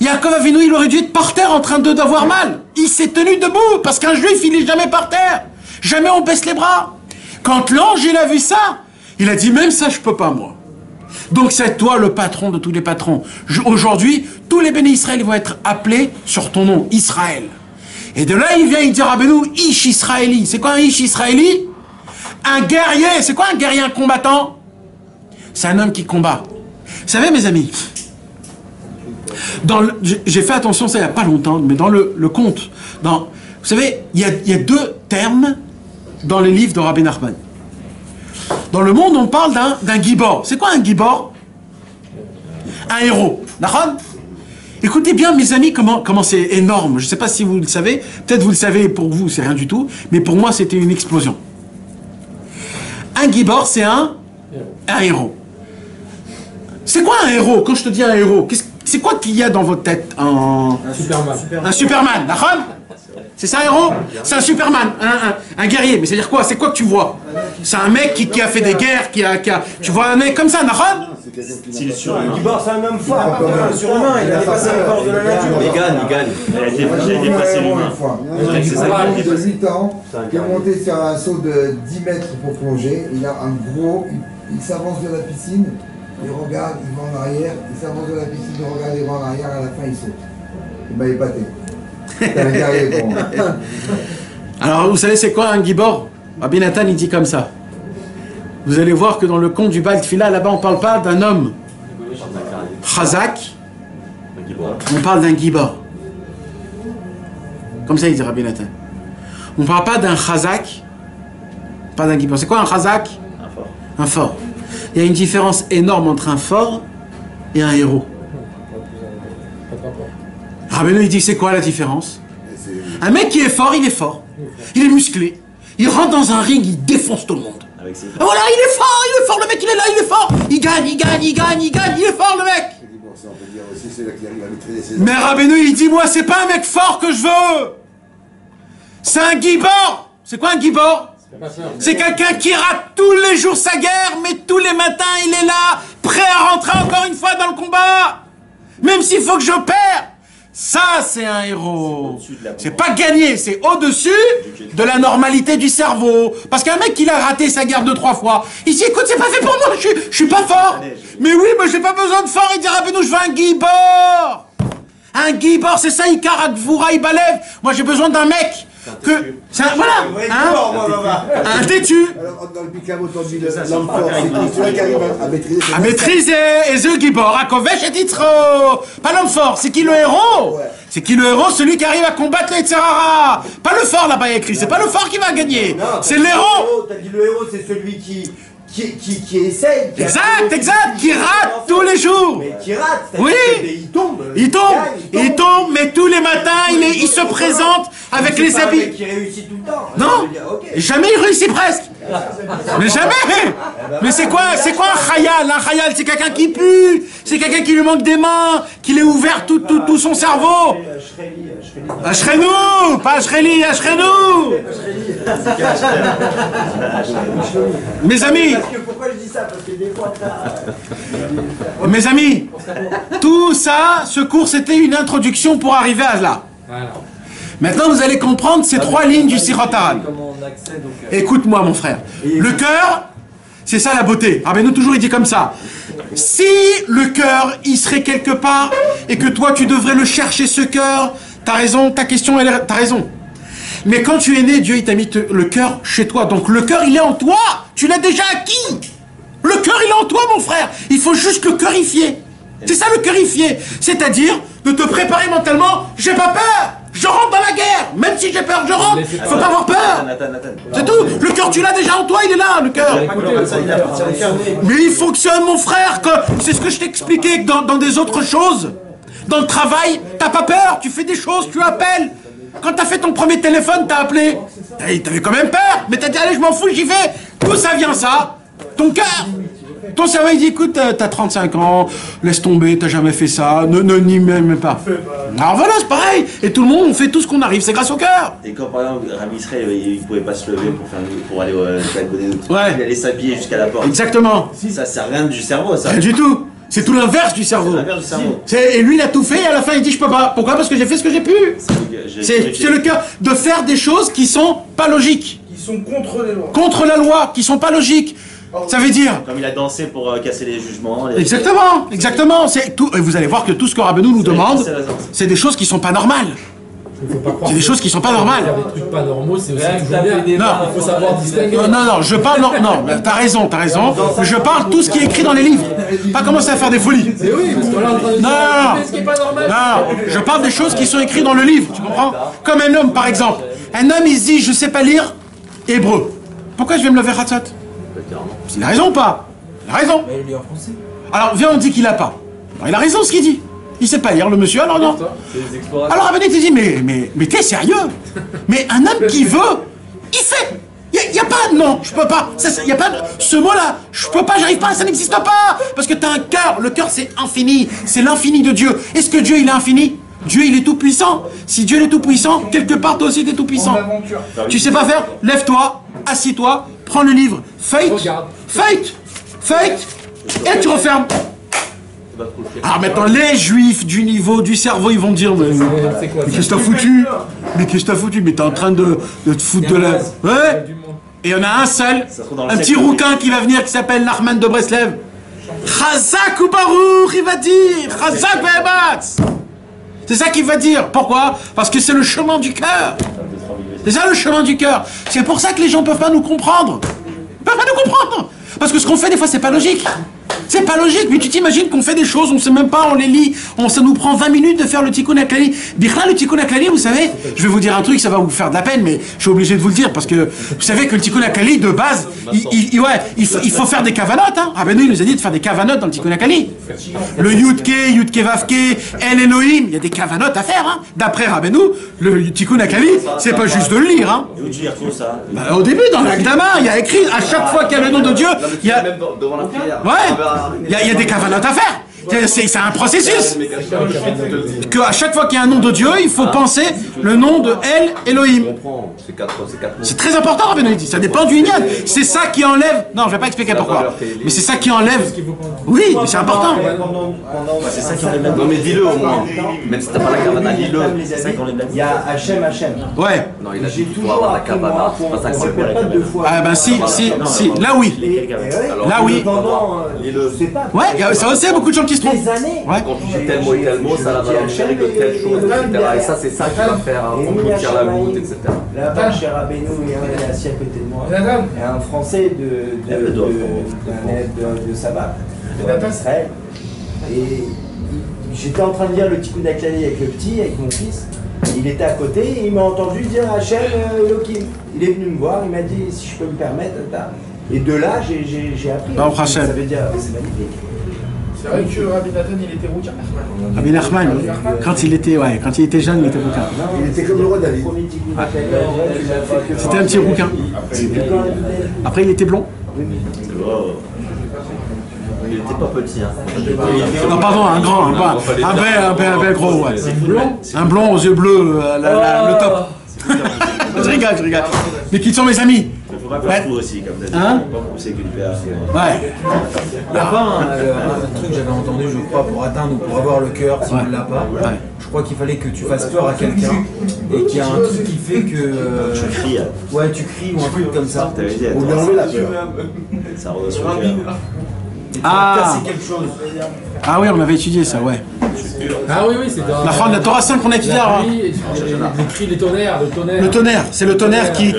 Yaakov Avinu, il aurait dû être par terre en train d'avoir mal. Il s'est tenu debout, parce qu'un juif, il est jamais par terre. Jamais on baisse les bras. Quand l'ange, il a vu ça, il a dit, même ça, je peux pas, moi. Donc c'est toi le patron de tous les patrons. Aujourd'hui, tous les bénis Israël vont être appelés sur ton nom, Israël. Et de là, il vient, il dit, Rabbeinu, Ish Israéli. C'est quoi un Ish Israéli? Un guerrier. C'est quoi un guerrier, un combattant? C'est un homme qui combat. Vous savez, mes amis, j'ai fait attention, ça il n'y a pas longtemps, mais dans le conte, vous savez, il y a 2 termes dans les livres de Rabbi Nachman. Dans le monde, on parle d'un gibor. C'est quoi un gibor? Un héros. D'accord? Écoutez bien, mes amis, comment c'est énorme. Je ne sais pas si vous le savez. Peut-être vous le savez, pour vous, c'est rien du tout. Mais pour moi, c'était une explosion. Un gibor, c'est un héros. C'est quoi un héros? Quand je te dis un héros, c'est quoi qu'il y a dans votre tête? Un Superman. Un Superman, d'accord? C'est ça un héros? C'est un Superman, un guerrier. Mais c'est-à-dire quoi? C'est quoi que tu vois? C'est un mec qui a fait des guerres, tu vois un mec comme ça, d'accord? C'est un homme fort, un surhumain, il a dépassé la force de la nature. Il gagne. Il a dépassé l'humain. C'est ça qui est 8 ans, qui est monté sur un saut de 10 mètres pour plonger. Il a un gros, il s'avance de la piscine, il regarde, il va en arrière, il s'avance de la piscine, il regarde, il va en arrière, à la fin il saute. Il m'a épaté. T'es un guerrier, bon. Alors, vous savez, c'est quoi un gibor? Rabbi Nathan, il dit comme ça. Vous allez voir que dans le conte du Baal Tfila, là-bas, on ne parle pas d'un homme chazak, on parle d'un gibor. Comme ça, il dit Rabbi Nathan. On ne parle pas d'un chazak, pas d'un gibor. C'est quoi un chazak? Un fort. Un fort. Il y a une différence énorme entre un fort et un héros. Rabbeinu, il dit, c'est quoi la différence? Un mec qui est fort, il est fort. Il est musclé. Il rentre dans un ring, il défonce tout le monde. Ah, voilà, il est fort, le mec, il est là, il est fort. Il gagne, il est fort, le mec. Mais Rabbeinu, il dit, moi, c'est pas un mec fort que je veux. C'est un gibor. C'est quoi un gibor? C'est quelqu'un qui rate tous les jours sa guerre, mais tous les matins, il est là, prêt à rentrer encore une fois dans le combat. Même s'il faut que je perds. Ça, c'est un héros. C'est pas gagner, c'est au-dessus de la normalité du cerveau. Parce qu'un mec qui a raté sa guerre 2-3 fois, il dit, écoute, c'est pas fait pour moi, je suis pas fort. Mais oui, mais j'ai pas besoin de fort. Il dit, Rabbeinu, je veux un gibor. Un gibor, c'est ça, Ikar Gvura Ibalev. Moi, j'ai besoin d'un mec que... Voilà, hein, un têtu. Alors, dans le Bikamo, on dit l'homme fort, c'est celui qui arrive à maîtriser. À maîtriser, et The Gibor, à Kovesh et Titro. Pas l'homme fort, c'est qui le héros? C'est qui le héros? Celui qui arrive à combattre les Tzerara. Pas le fort là-bas écrit, c'est pas le fort qui va gagner. C'est l'héros. T'as dit le héros, c'est celui qui essaye. Exact, qui rate tous les jours. Mais qui rate, oui. Il tombe, mais tous les matins, il se présente avec les habits. Qui réussit tout le temps. Non, jamais il réussit presque. Mais jamais. Mais c'est quoi un khayal? Un khayal, c'est quelqu'un qui pue, c'est quelqu'un qui lui manque des mains, qu'il est ouvert tout son cerveau. Ashrenou, pas Ashreli, Ashrenou. Mes amis. Pourquoi je dis ça? Parce que des fois, mes amis, tout ça, ce cours, c'était une introduction pour arriver à là. Maintenant, vous allez comprendre ces 3 lignes du Sirot Haran. Écoute-moi, mon frère. Le cœur, c'est ça la beauté. Rabbeinu toujours il dit comme ça. Si le cœur, il serait quelque part, et que toi, tu devrais le chercher, ce cœur, t'as raison, ta question, t'as raison. Mais quand tu es né, Dieu, il t'a mis le cœur chez toi. Donc le cœur, il est en toi. Tu l'as déjà acquis. Le cœur, il est en toi, mon frère. Il faut juste le cœurifier. C'est ça, le cœurifier. C'est-à-dire de te préparer mentalement. J'ai pas peur. Je rentre dans la guerre. Même si j'ai peur, je rentre. Faut pas avoir peur. C'est tout. Le cœur, tu l'as déjà en toi. Il est là, le cœur. Mais il fonctionne, mon frère. C'est ce que je t'expliquais dans des autres choses. Dans le travail, t'as pas peur. Tu fais des choses, tu appelles. Quand t'as fait ton premier téléphone, t'as appelé. T'avais quand même peur. Mais t'as dit, allez, je m'en fous, j'y vais. D'où ça vient, ça? Ton cœur. Ton cerveau, il dit, écoute, t'as 35 ans, laisse tomber, t'as jamais fait ça, n'y même pas. Alors voilà, c'est pareil. Et tout le monde, on fait tout ce qu'on arrive, c'est grâce au cœur. Et quand, par exemple, Rami Israël, il pouvait pas se lever pour aller au il allait s'habiller jusqu'à la porte. Exactement. Ça sert rien du cerveau, ça. Rien du tout. C'est tout l'inverse du cerveau. Et lui, il a tout fait, et à la fin, il dit, je peux pas. Pourquoi? Parce que j'ai fait ce que j'ai pu. C'est le cœur de faire des choses qui sont pas logiques. Qui sont contre les lois. Contre la loi, qui sont pas logiques. Ça veut dire... Comme il a dansé pour casser les jugements. Exactement. C'est tout. Et vous allez voir que tout ce que Rabbeinu nous demande, c'est des choses qui sont pas normales. C'est des choses qui sont pas normales. Faire des trucs pas normaux, c'est aussi toujours bien. Non, il faut savoir distinguer. Non, je parle... Non, t'as raison. Je parle tout ce qui est écrit dans les livres. Pas commencer à faire des folies. Mais oui, parce qu'on est en train de dire ce qui est pas normal. Non, je parle des choses qui sont écrites dans le livre, tu comprends? Comme un homme, par exemple. Un homme, il se dit, je sais pas lire hébreu. Pourquoi je vais me lever Hatzot? Il a raison ou pas? Il a raison. Mais il lit en français. Alors, viens, on dit qu'il a pas. Alors, il a raison ce qu'il dit. Il sait pas lire, le monsieur, alors non. Alors, Rabbeinu te dit, mais t'es sérieux? Mais un homme qui veut, il fait. Il y a pas, non, je peux pas. Il y a pas ce mot-là. Je peux pas, j'arrive pas, ça n'existe pas. Parce que t'as un cœur. Le cœur, c'est infini. C'est l'infini de Dieu. Est-ce que Dieu, il est infini? Dieu, il est tout puissant. Si Dieu il est tout puissant, quelque part, toi aussi, t'es tout puissant. Tu sais pas faire? Lève-toi, assis-toi, prends le livre, feuille, et tu refermes. Alors maintenant, les juifs du niveau du cerveau, ils vont dire, mais qu'est-ce que t'as foutu? Mais qu'est-ce que t'as foutu? Mais t'es en train de te foutre de la... Ouais. Et il y en a un seul, un petit rouquin qui va venir, qui s'appelle Nachman de Breslev. Chazak ou Baruch, il va dire. Chazak ve'ematz. C'est ça qu'il va dire. Pourquoi? Parce que c'est le chemin du cœur. C'est ça le chemin du cœur. C'est pour ça que les gens ne peuvent pas nous comprendre. Ils ne peuvent pas nous comprendre. Parce que ce qu'on fait des fois, c'est pas logique. C'est pas logique, mais tu t'imagines qu'on fait des choses, on ne sait même pas, on les lit, ça nous prend 20 minutes de faire le tikkun haklali. Bichla, le tikkun haklali, vous savez, je vais vous dire un truc, ça va vous faire de la peine, mais je suis obligé de vous le dire, parce que vous savez que le tikkun haklali, de base, il faut faire des kavanotes, hein. Rabbeinu, il nous a dit de faire des kavanotes dans le tikkun haklali. Le yudke vavke, el Elohim, il y a des kavanotes à faire, hein. D'après Rabbeinu, le tikkun haklali, c'est pas juste de le lire, hein. Et où tu y retrouves ça? Bah, au début, dans l'Agdama, il y a écrit, à chaque fois qu'il y a le nom de Dieu, il y a... Même devant la prière. Ouais, il y a des kavanotes à faire. C'est un processus. Que à chaque fois qu'il y a un nom de Dieu, il faut penser le nom de El Elohim. C'est très important, Rabbeinu dit. Ça dépend du Inyan. C'est ça qui enlève. Non, je vais pas expliquer pourquoi. Mais c'est ça qui enlève. Oui, mais c'est important. C'est ça qui enlève. Non, mais dis-le au moins. Même si t'as pas la kavana, dis-le. C'est ça qui enlève la vie. Il y a Hachem. Ouais. Non, il a dit toujours avoir la kavana. C'est pas ça que c'est pour la kavana. Ah ben si. Là oui. Là oui. Ouais, ça aussi, il y a beaucoup de gens qui se trompent. Ouais. Quand tu dis tel mot et tel mot, ça va enchaîner que telle chose, etc. Et ça, c'est ça qui va faire un complot de tire la goutte, etc. Là-bas, chez Rabbeinu, il est assis à côté de moi. Et un Français d'un élève de Sabbat, d'Israël. Et j'étais en train de lire le tikkun haklali avec le petit, avec mon fils. Il était à côté et il m'a entendu dire Hachem Elohim. Il est venu me voir, il m'a dit si je peux me permettre. Et de là, j'ai appris. Ça veut dire, c'est magnifique. C'est vrai que Rabbi Nathan, il était rouquin. Rabbi Nachman, quand il était jeune, il était rouquin. Il était comme le roi David. C'était un petit rouquin. Après, il était blond. Il était pas petit, hein. Non, pardon, un grand, un bel gros, ouais. Un blond aux yeux bleus, le top. Je rigole. Mais qui sont mes amis? Ouais. Aussi, comme t'as dit. Hein? Pas pousser qu'une paire. Ouais. Il y a pas un truc que j'avais entendu, je crois, pour atteindre ou pour avoir le cœur, si on ne l'a pas. Ouais. Je crois qu'il fallait que tu fasses peur à quelqu'un et qu'il y a un truc qui fait que. Tu cries. Ouais, tu cries ou un truc comme ça. On lui enlève la peur. Ça revient sur le cœur. Casser quelque chose. Ah oui, on avait étudié ça, ouais. Ah oui, c'est dans la fin de la Torah 5 qu'on a étudié. Les cris, les tonnerres, le tonnerre, c'est le tonnerre qui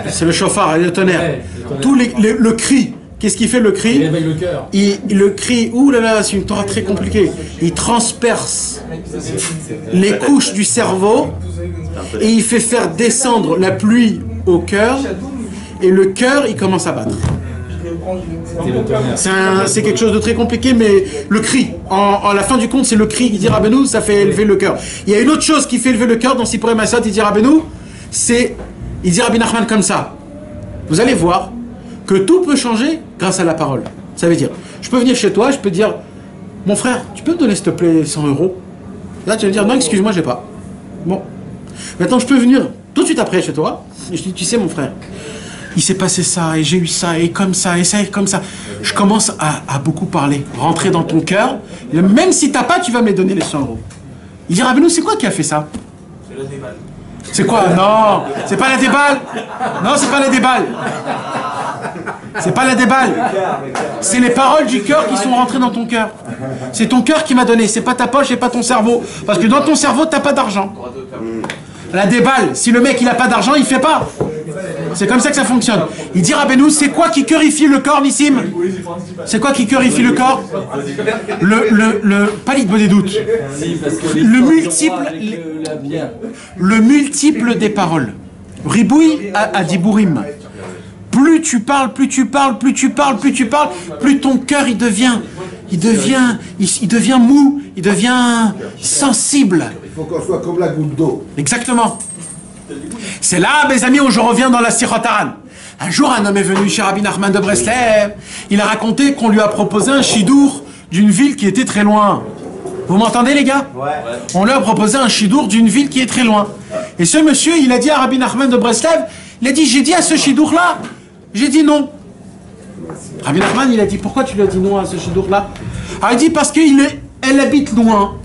c'est le chauffard et le tonnerre. Tous le cri. Qu'est-ce qui fait le cri? Il éveille le cœur. Le cri, ouh là là, c'est une Torah très compliquée. Il transperce les couches du cerveau et il fait faire descendre la pluie au cœur et le cœur, il commence à battre. C'est quelque chose de très compliqué, mais le cri, en la fin du compte, c'est le cri, il dit Rabbeinu, ça fait élever le cœur. Il y a une autre chose qui fait élever le cœur dans Sipurei Maasot, il dit Rabbeinu, il dit Rabbi Nachman comme ça. Vous allez voir que tout peut changer grâce à la parole. Ça veut dire, je peux venir chez toi, je peux dire, mon frère, tu peux me donner s'il te plaît 100 €? Là, tu vas me dire, non, excuse-moi, j'ai pas. Bon. Maintenant, je peux venir tout de suite après chez toi, et je dis, tu sais, mon frère, il s'est passé ça, et j'ai eu ça, et comme ça, et ça, et comme ça. Je commence à beaucoup parler, rentrer dans ton cœur. Même si t'as pas, tu vas me donner les 100 €. Il dit, Rabbeinu, c'est quoi qui a fait ça? C'est la déballe. C'est quoi? Non, c'est pas la déballe. Non, c'est pas la déballe. C'est pas la déballe. C'est les paroles du cœur qui sont rentrées dans ton cœur. C'est ton cœur qui m'a donné, c'est pas ta poche et pas ton cerveau. Parce que dans ton cerveau, t'as pas d'argent. La déballe, si le mec il a pas d'argent, il fait pas. C'est comme ça que ça fonctionne. Il dit Rabbeinu, c'est quoi qui purifie le corps, Nissim? C'est quoi qui purifie le corps? Pas l'idée des doutes. Le multiple des paroles. Ribouille à Dibourim. Plus tu parles, plus ton cœur il devient mou, il devient sensible. Il faut qu'on soit comme la goutte d'eau. Exactement. C'est là, mes amis, où je reviens dans la Sirot Haran. Un jour, un homme est venu chez Rabbi Nachman de Breslev. Il a raconté qu'on lui a proposé un chidour d'une ville qui était très loin. Vous m'entendez, les gars? Ouais. On lui a proposé un chidour d'une ville qui est très loin. Et ce monsieur, il a dit à Rabbi Nachman de Breslev, il a dit, j'ai dit à ce chidour-là, j'ai dit non. Rabbi Nachman, il a dit, pourquoi tu lui as dit non à ce chidour-là? Il a dit, parce qu'elle habite loin.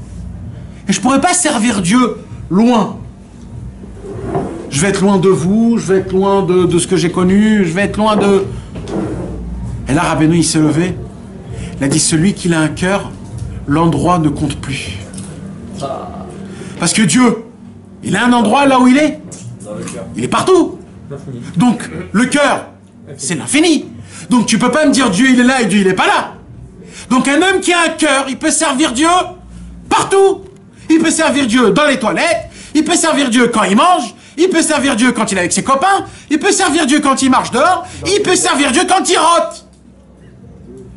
Et je ne pourrais pas servir Dieu loin. Je vais être loin de vous, je vais être loin de ce que j'ai connu, je vais être loin de... Et là, Rabbeinu, il s'est levé. Il a dit, celui qui a un cœur, l'endroit ne compte plus. Parce que Dieu, il a un endroit là où il est. Il est partout. Donc, le cœur, c'est l'infini. Donc, tu peux pas me dire Dieu, il est là et Dieu, il est pas là. Donc, un homme qui a un cœur, il peut servir Dieu partout. Il peut servir Dieu dans les toilettes. Il peut servir Dieu quand il mange. Il peut servir Dieu quand il est avec ses copains. Il peut servir Dieu quand il marche dehors. Il peut servir Dieu quand il rote.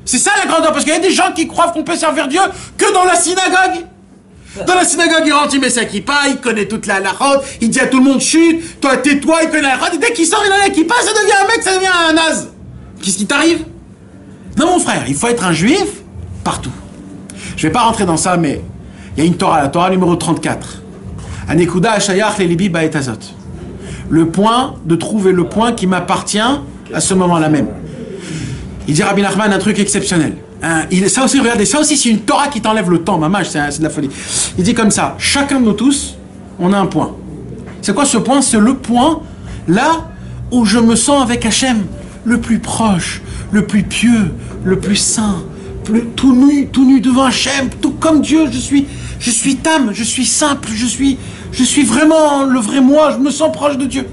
C'est ça la grandeur. Parce qu'il y a des gens qui croient qu'on peut servir Dieu que dans la synagogue. Dans la synagogue, il rentre, il met sa kippa, il connaît toute la rote, il dit à tout le monde chute, toi tais-toi, il connaît la rote, et dès qu'il sort, il a la kippa, ça devient un mec, ça devient un naze. Qu'est-ce qui t'arrive? Non mon frère, il faut être un juif partout. Je vais pas rentrer dans ça, mais il y a une Torah, la Torah numéro 34. Anekuda Hashayach Lelibi Baetazot. Le point, de trouver le point qui m'appartient à ce moment-là même. Il dit Rabbi Nachman un truc exceptionnel. Ça aussi, regardez, ça aussi c'est une Torah qui t'enlève le temps, mamage, c'est de la folie. Il dit comme ça, chacun de nous tous, on a un point. C'est quoi ce point? C'est le point là où je me sens avec Hachem, le plus proche, le plus pieux, le plus saint, tout nu devant Hachem, tout comme Dieu, je suis tam, je suis simple, je suis vraiment le vrai moi, je me sens proche de Dieu.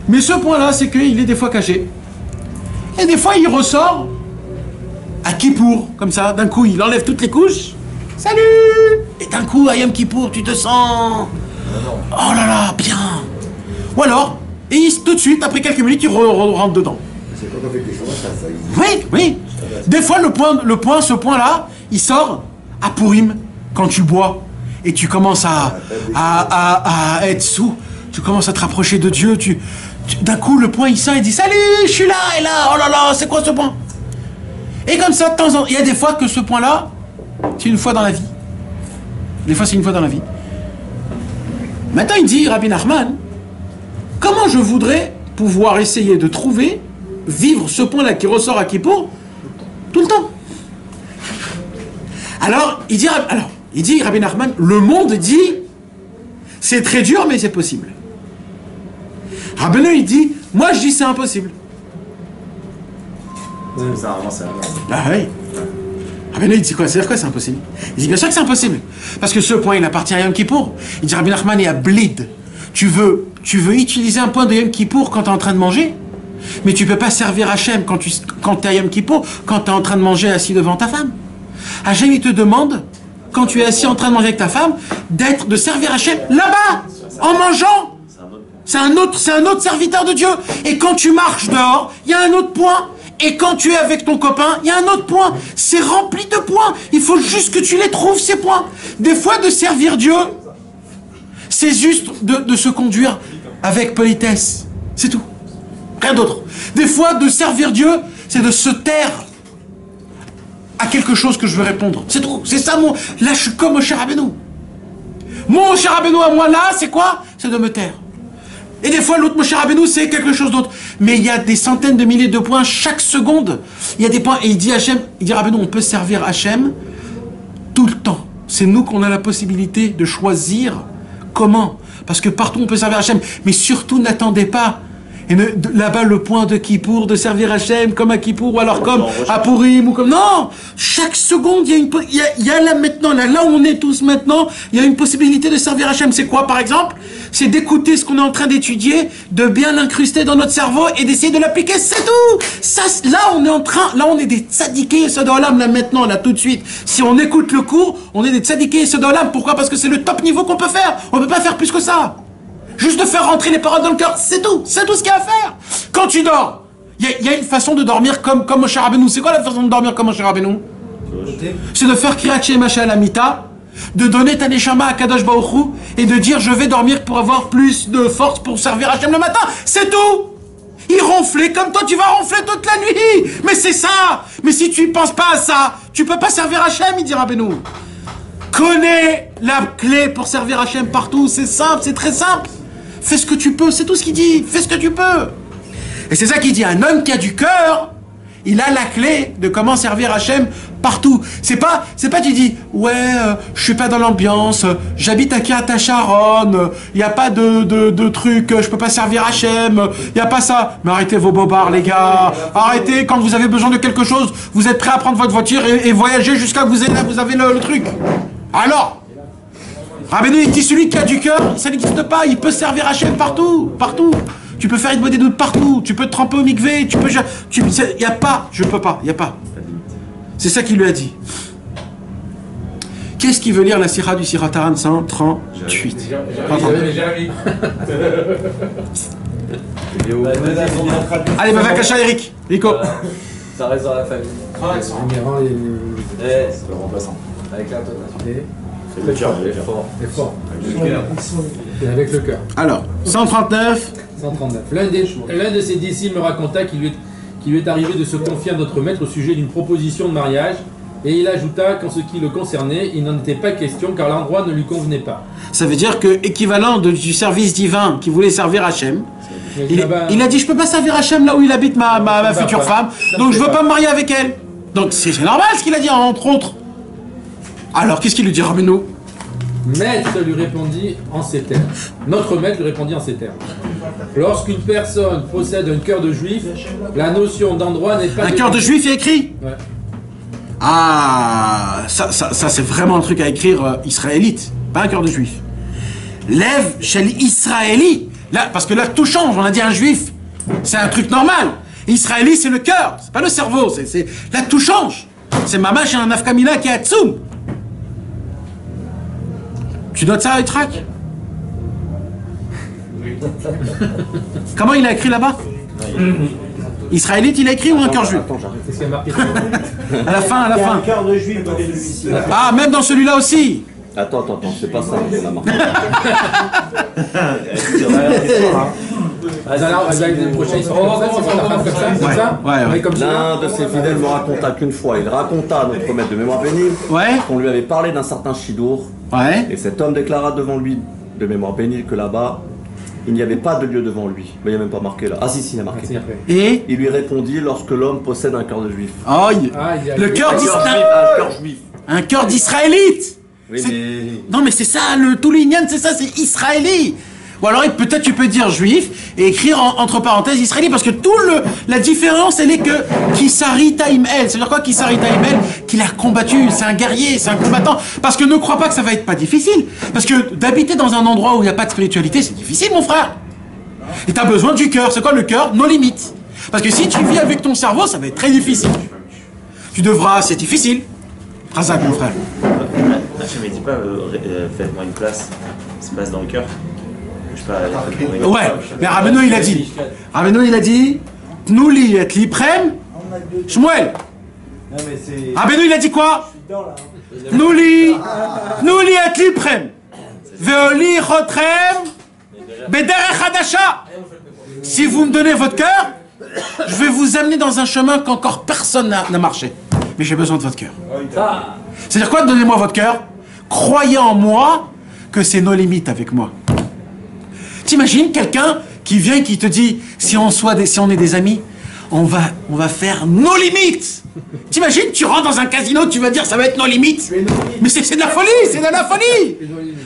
Mais ce point-là, c'est qu'il est des fois caché. Et des fois, il ressort à Kippour, comme ça, d'un coup, il enlève toutes les couches. Salut! Et d'un coup, à Yom Kippour, tu te sens... Oh là là, bien! Ou alors, et tout de suite, après quelques minutes, il rentre dedans. C'est quand on fait quelque chose, ça Oui, oui. Des fois, ce point-là, il sort à Purim, quand tu bois, et tu commences à être sous, tu commences à te rapprocher de Dieu, d'un coup, le point, il sort, il dit « Salut, je suis là, et là, oh là là, c'est quoi ce point ?» Et comme ça, de temps en temps, il y a des fois que ce point-là, c'est une fois dans la vie. Des fois, c'est une fois dans la vie. Maintenant, il dit, Rabbi Nachman, comment je voudrais pouvoir essayer de trouver, vivre ce point-là qui ressort à Kippour, tout le temps. Alors, il dit, Rabbi Nachman, le monde dit, c'est très dur, mais c'est possible. Rabbeinu, il dit, moi je dis c'est impossible. Ah oui. Rabbeinu, il dit quoi? C'est-à-dire quoi c'est impossible? Il dit bien sûr que c'est impossible. Parce que ce point, il appartient à Yom Kippour. Il dit, Rabbi Nachman, il y a blid. Tu veux utiliser un point de Yom Kippour quand tu es en train de manger, mais tu peux pas servir Hachem quand tu es à Yom Kippour, quand tu es en train de manger assis devant ta femme. Hachem, il te demande, quand tu es assis en train de manger avec ta femme, de servir Hachem là-bas, en mangeant. C'est un autre serviteur de Dieu. Et quand tu marches dehors, il y a un autre point. Et quand tu es avec ton copain, il y a un autre point. C'est rempli de points. Il faut juste que tu les trouves, ces points. Des fois, de servir Dieu, c'est juste de se conduire avec politesse. C'est tout. Rien d'autre. Des fois, de servir Dieu, c'est de se taire à quelque chose que je veux répondre. C'est tout. C'est ça mon... Là, je suis comme Moshe Rabbeinu. Mon Moshe Rabbeinu à moi, là, c'est quoi? C'est de me taire. Et des fois, l'autre Moshe Rabbeinu, c'est quelque chose d'autre. Mais il y a des centaines de milliers de points chaque seconde. Il y a des points. Et il dit Hachem, il dit Rabbeinu, on peut servir Hachem tout le temps. C'est nous qu'on a la possibilité de choisir comment. Parce que partout, on peut servir Hachem. Mais surtout, n'attendez pas. Et là-bas, le point de Kippour, de servir Hachem comme à Kippour, ou alors comme à Purim, ou comme... Non! Chaque seconde, il y a là maintenant, là où on est tous maintenant, il y a une possibilité de servir Hachem. C'est quoi, par exemple? C'est d'écouter ce qu'on est en train d'étudier, de bien l'incruster dans notre cerveau et d'essayer de l'appliquer, c'est tout! Ça, là, on est des tzadikés Sodolam, là maintenant, là tout de suite. Si on écoute le cours, on est des tzadikés Sodolam. Pourquoi? Parce que c'est le top niveau qu'on peut faire. On peut pas faire plus que ça. Juste de faire rentrer les paroles dans le cœur, c'est tout ce qu'il y a à faire. Quand tu dors, il y a une façon de dormir comme Moshe Rabbeinu. C'est quoi la façon de dormir comme Moshe Rabbeinu? C'est de faire Kirat Shema Shel Amita, de donner ta neshama à Kadosh Baruch Hu et de dire je vais dormir pour avoir plus de force pour servir Hachem le matin. C'est tout. Il ronflait comme toi, tu vas ronfler toute la nuit. Mais c'est ça. Mais si tu ne penses pas à ça, tu peux pas servir Hachem, il dit Rabbeinu. Connais la clé pour servir Hachem partout. C'est simple, c'est très simple. Fais ce que tu peux, c'est tout ce qu'il dit. Fais ce que tu peux. Et c'est ça qu'il dit. Un homme qui a du cœur, il a la clé de comment servir Hachem partout. C'est pas tu dis, ouais, je suis pas dans l'ambiance, j'habite à Kiryat HaSharon, il n'y a pas de truc, je peux pas servir Hachem, il n'y a pas ça. Mais arrêtez vos bobards, les gars. Arrêtez, quand vous avez besoin de quelque chose, vous êtes prêt à prendre votre voiture et voyager jusqu'à que vous avez le truc. Alors, Rabbeinu, il dit celui qui a du cœur, ça n'existe pas, il peut servir Hachem partout, partout. Tu peux faire une bonne doutes partout, tu peux te tremper au mikvé, tu peux... Il n'y a pas, je peux pas, il n'y a pas. C'est ça qu'il lui a dit. Qu'est-ce qu'il veut lire la Sira du Sirataran 138? Allez, bah, va cacher Eric. Rico. Ça reste dans la famille. C'est le remplaçant. Avec l'intonation. Le cœur, il est fort. Et avec le cœur. Alors, 139. 139. L'un de ses disciples me raconta qu'il lui est arrivé de se confier à notre maître au sujet d'une proposition de mariage, et il ajouta qu'en ce qui le concernait, il n'en était pas question car l'endroit ne lui convenait pas. Ça veut dire que équivalent du service divin qui voulait servir Hachem, il a dit je peux pas servir Hachem là où il habite ma future femme, donc je veux pas me marier avec elle. Donc c'est normal ce qu'il a dit entre autres. Alors qu'est-ce qu'il lui dit Rabbeinu? Maître lui répondit en ces termes. Notre maître lui répondit en ces termes. Lorsqu'une personne possède un cœur de juif, la notion d'endroit n'est pas... Un cœur de juif est écrit? Ouais. Ah, ça c'est vraiment un truc à écrire israélite, pas un cœur de juif. Lève chez l'israéli. Là, parce que là tout change, on a dit un juif, c'est un truc normal. Israéli c'est le cœur, c'est pas le cerveau, là tout change. C'est mamash et un afkamina qui est atsoum. Tu notes ça, Yitzhak? Comment il a écrit là-bas? Israélite, il a écrit ou un cœur juif? C'est ce qui est marqué. À la fin, à la fin. Un cœur de juif dans celui-ci. Ah, même dans celui-là aussi. Attends, c'est pas ça, c'est la marque. L'un de ses fidèles me raconta qu'une fois, il raconta à notre maître de mémoire bénie qu'on lui avait parlé d'un certain Shidour. Et cet homme déclara devant lui, de mémoire bénie, que là-bas, il n'y avait pas de lieu devant lui. Mais il n'y a même pas marqué là. Ah si, il y a marqué. Et il lui répondit lorsque l'homme possède un cœur de juif. Le cœur juif. Un cœur d'israélite. Oui, mais... Non mais c'est ça, tout l'ignan, c'est ça, c'est israéli. Ou alors peut-être tu peux dire juif et écrire entre parenthèses israéli, parce que la différence elle est que Kisari Taimel, c'est-à-dire quoi Kisari Taimel? Qu'il a combattu, c'est un guerrier, c'est un combattant. Parce que ne crois pas que ça va être pas difficile. Parce que d'habiter dans un endroit où il n'y a pas de spiritualité, c'est difficile mon frère. Et tu as besoin du cœur, c'est quoi le cœur? Nos limites. Parce que si tu vis avec ton cerveau, ça va être très difficile. Tu devras, c'est difficile. Razak mon frère. Je ne me dis pas, faites-moi une place, se passe dans le cœur. Ouais, mais Rabbeinu il a dit. Rabbeinu il a dit. Tnouli et liprem. Shmuel. Rabbeinu il a dit quoi? Tnouli et liprem. Veoli chotrem. Bederech hadasha. Si vous me donnez votre cœur, je vais vous amener dans un chemin qu'encore personne n'a marché. Mais j'ai besoin de votre cœur. C'est-à-dire quoi? Donnez-moi votre cœur. Croyez en moi que c'est nos limites avec moi. T'imagines quelqu'un qui vient et qui te dit si on est des amis, on va faire nos limites. T'imagines, tu rentres dans un casino, tu vas dire ça va être nos limites. Mais c'est de la folie, c'est de la folie.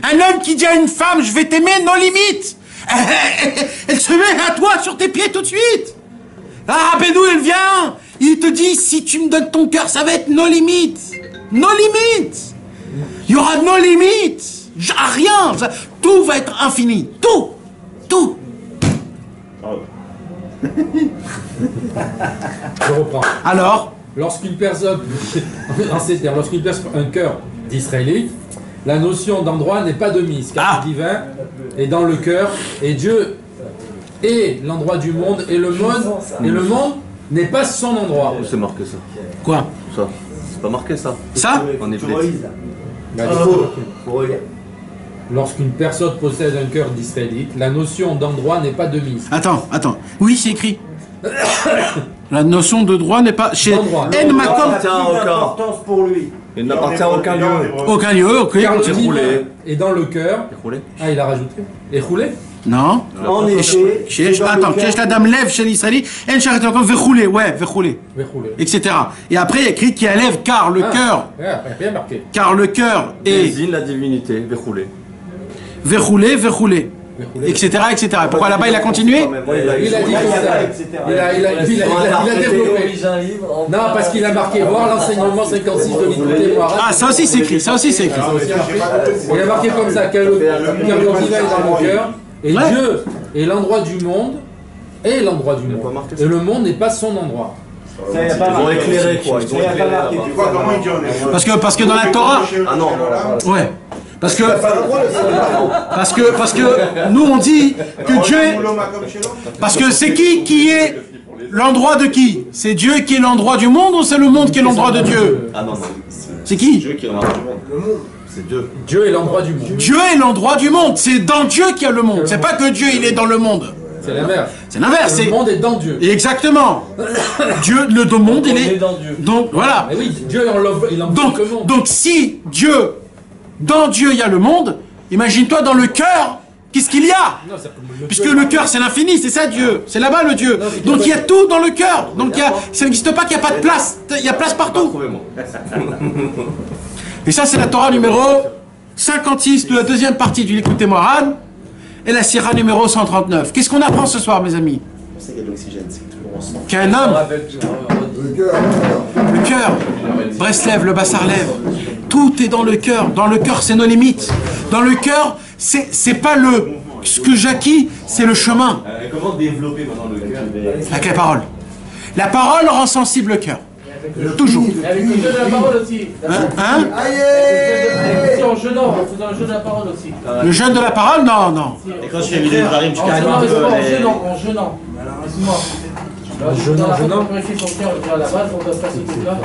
Un homme qui dit à une femme je vais t'aimer, nos limites. Elle se met à toi sur tes pieds tout de suite. Ah, Rabbeinu, elle vient, il te dit si tu me donnes ton cœur, ça va être nos limites. Nos limites. Il y aura nos limites. Rien. Tout va être infini. Tout. Je reprends. Alors, lorsqu'une personne, lorsqu'une personne a un cœur d'israélite, la notion d'endroit n'est pas de mise, car le divin est dans le cœur, et Dieu est l'endroit du monde, et le monde n'est pas son endroit. Où c'est marqué ça? Quoi? Ça. C'est pas marqué ça. Ça? En hébreu. Lorsqu'une personne possède un cœur d'israélite, la notion d'endroit n'est pas de mise. Attends. Oui, c'est écrit. La notion de droit n'est pas... Chez En importance pour lui. Il n'appartient à aucun lieu. Aucun lieu, ok. Car le divin est dans le cœur. Ah, il a rajouté. Et roulé? Non. En effet. Attends, la dame lève chez l'israélite, elle charrette encore, verroulé, ouais, verroulé. Etc. Et après, il y a écrit qui lève car le cœur. Bien marqué. Car le cœur est. Désigne la divinité, verroulé. Verroulé. etc., etc. Pourquoi là-bas il a continué? Il a dit il a développé. Non, parce qu'il a marqué voir l'enseignement 56 de l'Idée Moharan. Ah, ça aussi c'est écrit, ça aussi c'est écrit. Il a marqué comme ça, car le divin est dans le cœur, et Dieu est l'endroit du monde, et l'endroit du monde. Et le monde n'est pas son endroit. Ils ont éclairé quoi. Parce que dans la Torah. Ah non. Ouais. Parce que nous on dit que Dieu est... Parce que c'est qui est l'endroit de qui? C'est Dieu qui est l'endroit du monde ou c'est le monde qui est l'endroit de Dieu? Ah non, non. C'est qui? Dieu qui est l'endroit du monde. Le monde. C'est Dieu. Dieu est l'endroit du monde. Dieu est l'endroit du monde. C'est dans Dieu qu'il y a le monde. C'est pas que Dieu il est dans le monde. C'est l'inverse. C'est l'inverse. Le monde est dans Dieu. Exactement. Dieu, le monde, il est dans Dieu. Donc voilà. Mais oui, Dieu il enveloppe le monde. Donc si Dieu, dans Dieu il y a le monde, imagine-toi dans le cœur, qu'est-ce qu'il y a? Puisque le cœur c'est l'infini, c'est ça Dieu. C'est là-bas le Dieu. Donc il y a tout dans le cœur. Donc ça n'existe pas qu'il n'y a pas de place. Il y a place partout. Et ça c'est la Torah numéro 56 de la deuxième partie du Likutei Moharan. Et la Sira numéro 139. Qu'est-ce qu'on apprend ce soir, mes amis? C'est qu'il y a de l'oxygène, c'est toujours ensemble. Qu'un homme, le cœur, Breslev, le Bassar-Lev, tout est dans le cœur. Dans le cœur, c'est nos limites. Dans le cœur, c'est pas ce que j'acquis, c'est le chemin. Comment développer maintenant le cœur? Avec la parole. La parole rend sensible le cœur. Toujours. Et avec le jeu de la parole aussi. Hein? C'est en jeûnant, en faisant le jeu de la parole aussi. Le jeûne de la parole? Non, non. Et quand je fais vidéo de Varim, tu calmes un peu les... En jeûnant. Excuse-moi. En jeûnant. Purifier son cœur, déjà à la base, on doit faire ce truc-là.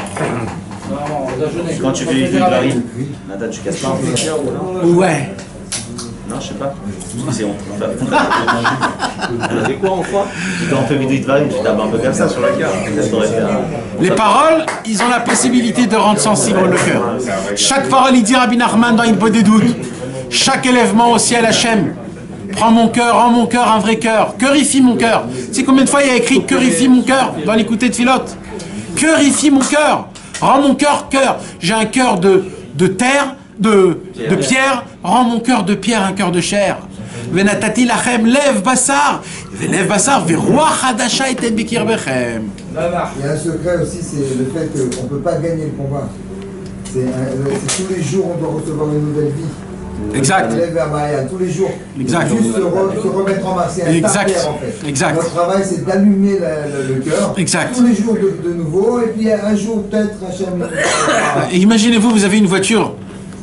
Non, on doit jeûner. Quand tu fais vidéo de Varim, Nathan, tu casses pas un peu le cœur ou là? Ouais. Non, je sais pas. C'est honte. C'est quoi en foi? Quand on fait vidéo de Varim, tu tapes un peu comme ça sur le cœur. Les paroles, ils ont la possibilité de rendre sensible le cœur. Chaque parole, il dit Rabbi Nachman dans une peau des doutes. Chaque élèvement au ciel, Hachem. Prends mon cœur, rends mon cœur un vrai cœur. Cœurifie mon cœur. Tu sais combien de fois il y a écrit Cœurifie mon cœur dans l'écouter de Philote? Cœurifie mon cœur. Rends mon cœur cœur. J'ai un cœur de terre, de pierre. Rends mon cœur de pierre, un cœur de chair. Venatati lachem lev basar. Lev basar veruach hadasha etet bikirbechem. Il y a un secret aussi, c'est le fait qu'on ne peut pas gagner le combat. C'est tous les jours on doit recevoir une nouvelle vie. Exact. Tous les jours. Exact. Juste se remettre en marche. C'est un tartère, en fait. Exact. Notre travail, c'est d'allumer le cœur. Exact. Tous les jours de nouveau. Et puis un jour, peut-être, Hachem. Imaginez-vous, vous avez une voiture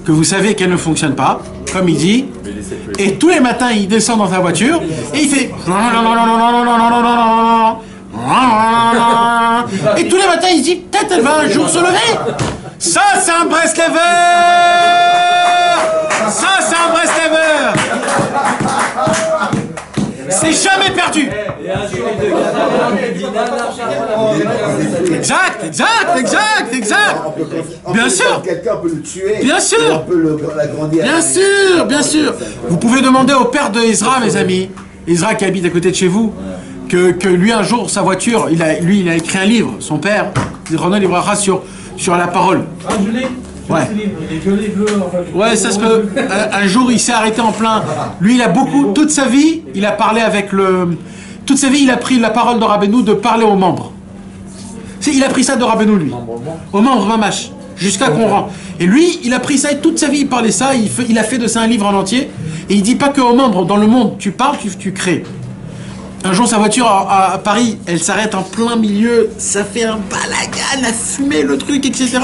que vous savez qu'elle ne fonctionne pas, comme il dit, et tous les matins, il descend dans sa voiture et il fait. Et tous les matins, il se dit peut-être elle va un jour se lever. Ça, c'est un Breslever. Ça, c'est un Breslever. C'est jamais perdu. Exact. Bien sûr. Quelqu'un peut le tuer. Bien sûr. On peut l'agrandir. Bien sûr. Vous pouvez demander au père de Ezra, mes amis, Ezra qui habite à côté de chez vous, que lui un jour, sa voiture, il a écrit un livre, son père, Ronald Ibrahim, sur la parole. Ah, je l'ai. Ouais. Ouais, ça se peut. Un jour, il s'est arrêté en plein. Lui, il a toute sa vie, il a parlé avec toute sa vie, il a pris la parole de Rabbeinu de parler aux membres. Il a pris ça de Rabbeinu, lui. Aux membres, mamash. Jusqu'à qu'on rentre. Et lui, il a pris ça et toute sa vie, il parlait ça. Il a fait de ça un livre en entier. Et il dit pas que aux membres, dans le monde, tu parles, tu crées. Un jour, sa voiture à Paris, elle s'arrête en plein milieu. Ça fait un balagan, la fumée, le truc, etc.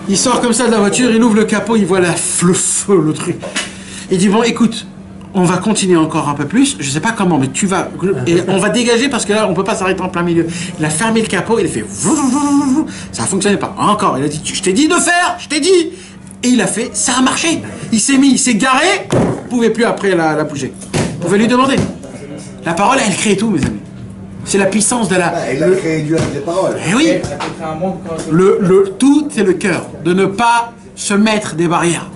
Il sort comme ça de la voiture, il ouvre le capot, il voit le feu, le truc. Il dit bon, écoute, on va continuer encore un peu plus, je sais pas comment, mais tu vas... Et on va dégager parce que là, on peut pas s'arrêter en plein milieu. Il a fermé le capot, il a fait... Ça fonctionnait pas. Encore, il a dit, je t'ai dit de faire, je t'ai dit. Et il a fait, ça a marché. Il s'est garé, il pouvait plus après la bouger. Vous pouvez lui demander. La parole, elle crée tout, mes amis. C'est la puissance de la... Elle a créé Dieu avec les paroles. Eh oui. Tout, c'est le cœur. De ne pas se mettre des barrières.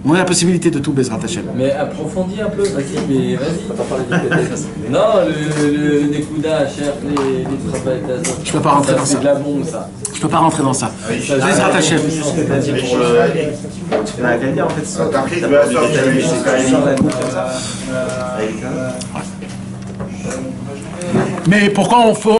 On a la possibilité de tout, Bezrat Hashem. Mais approfondis un peu, vas-y. Non, le Nekuda, cher, les travails d'Azot. Je peux pas rentrer dans ça. C'est de la bombe, ça. Je peux pas rentrer dans ça. Bezrat Hashem. Ce que tu as dit pour le. Tu connais la qualité en fait, c'est quand même Mais pourquoi on faut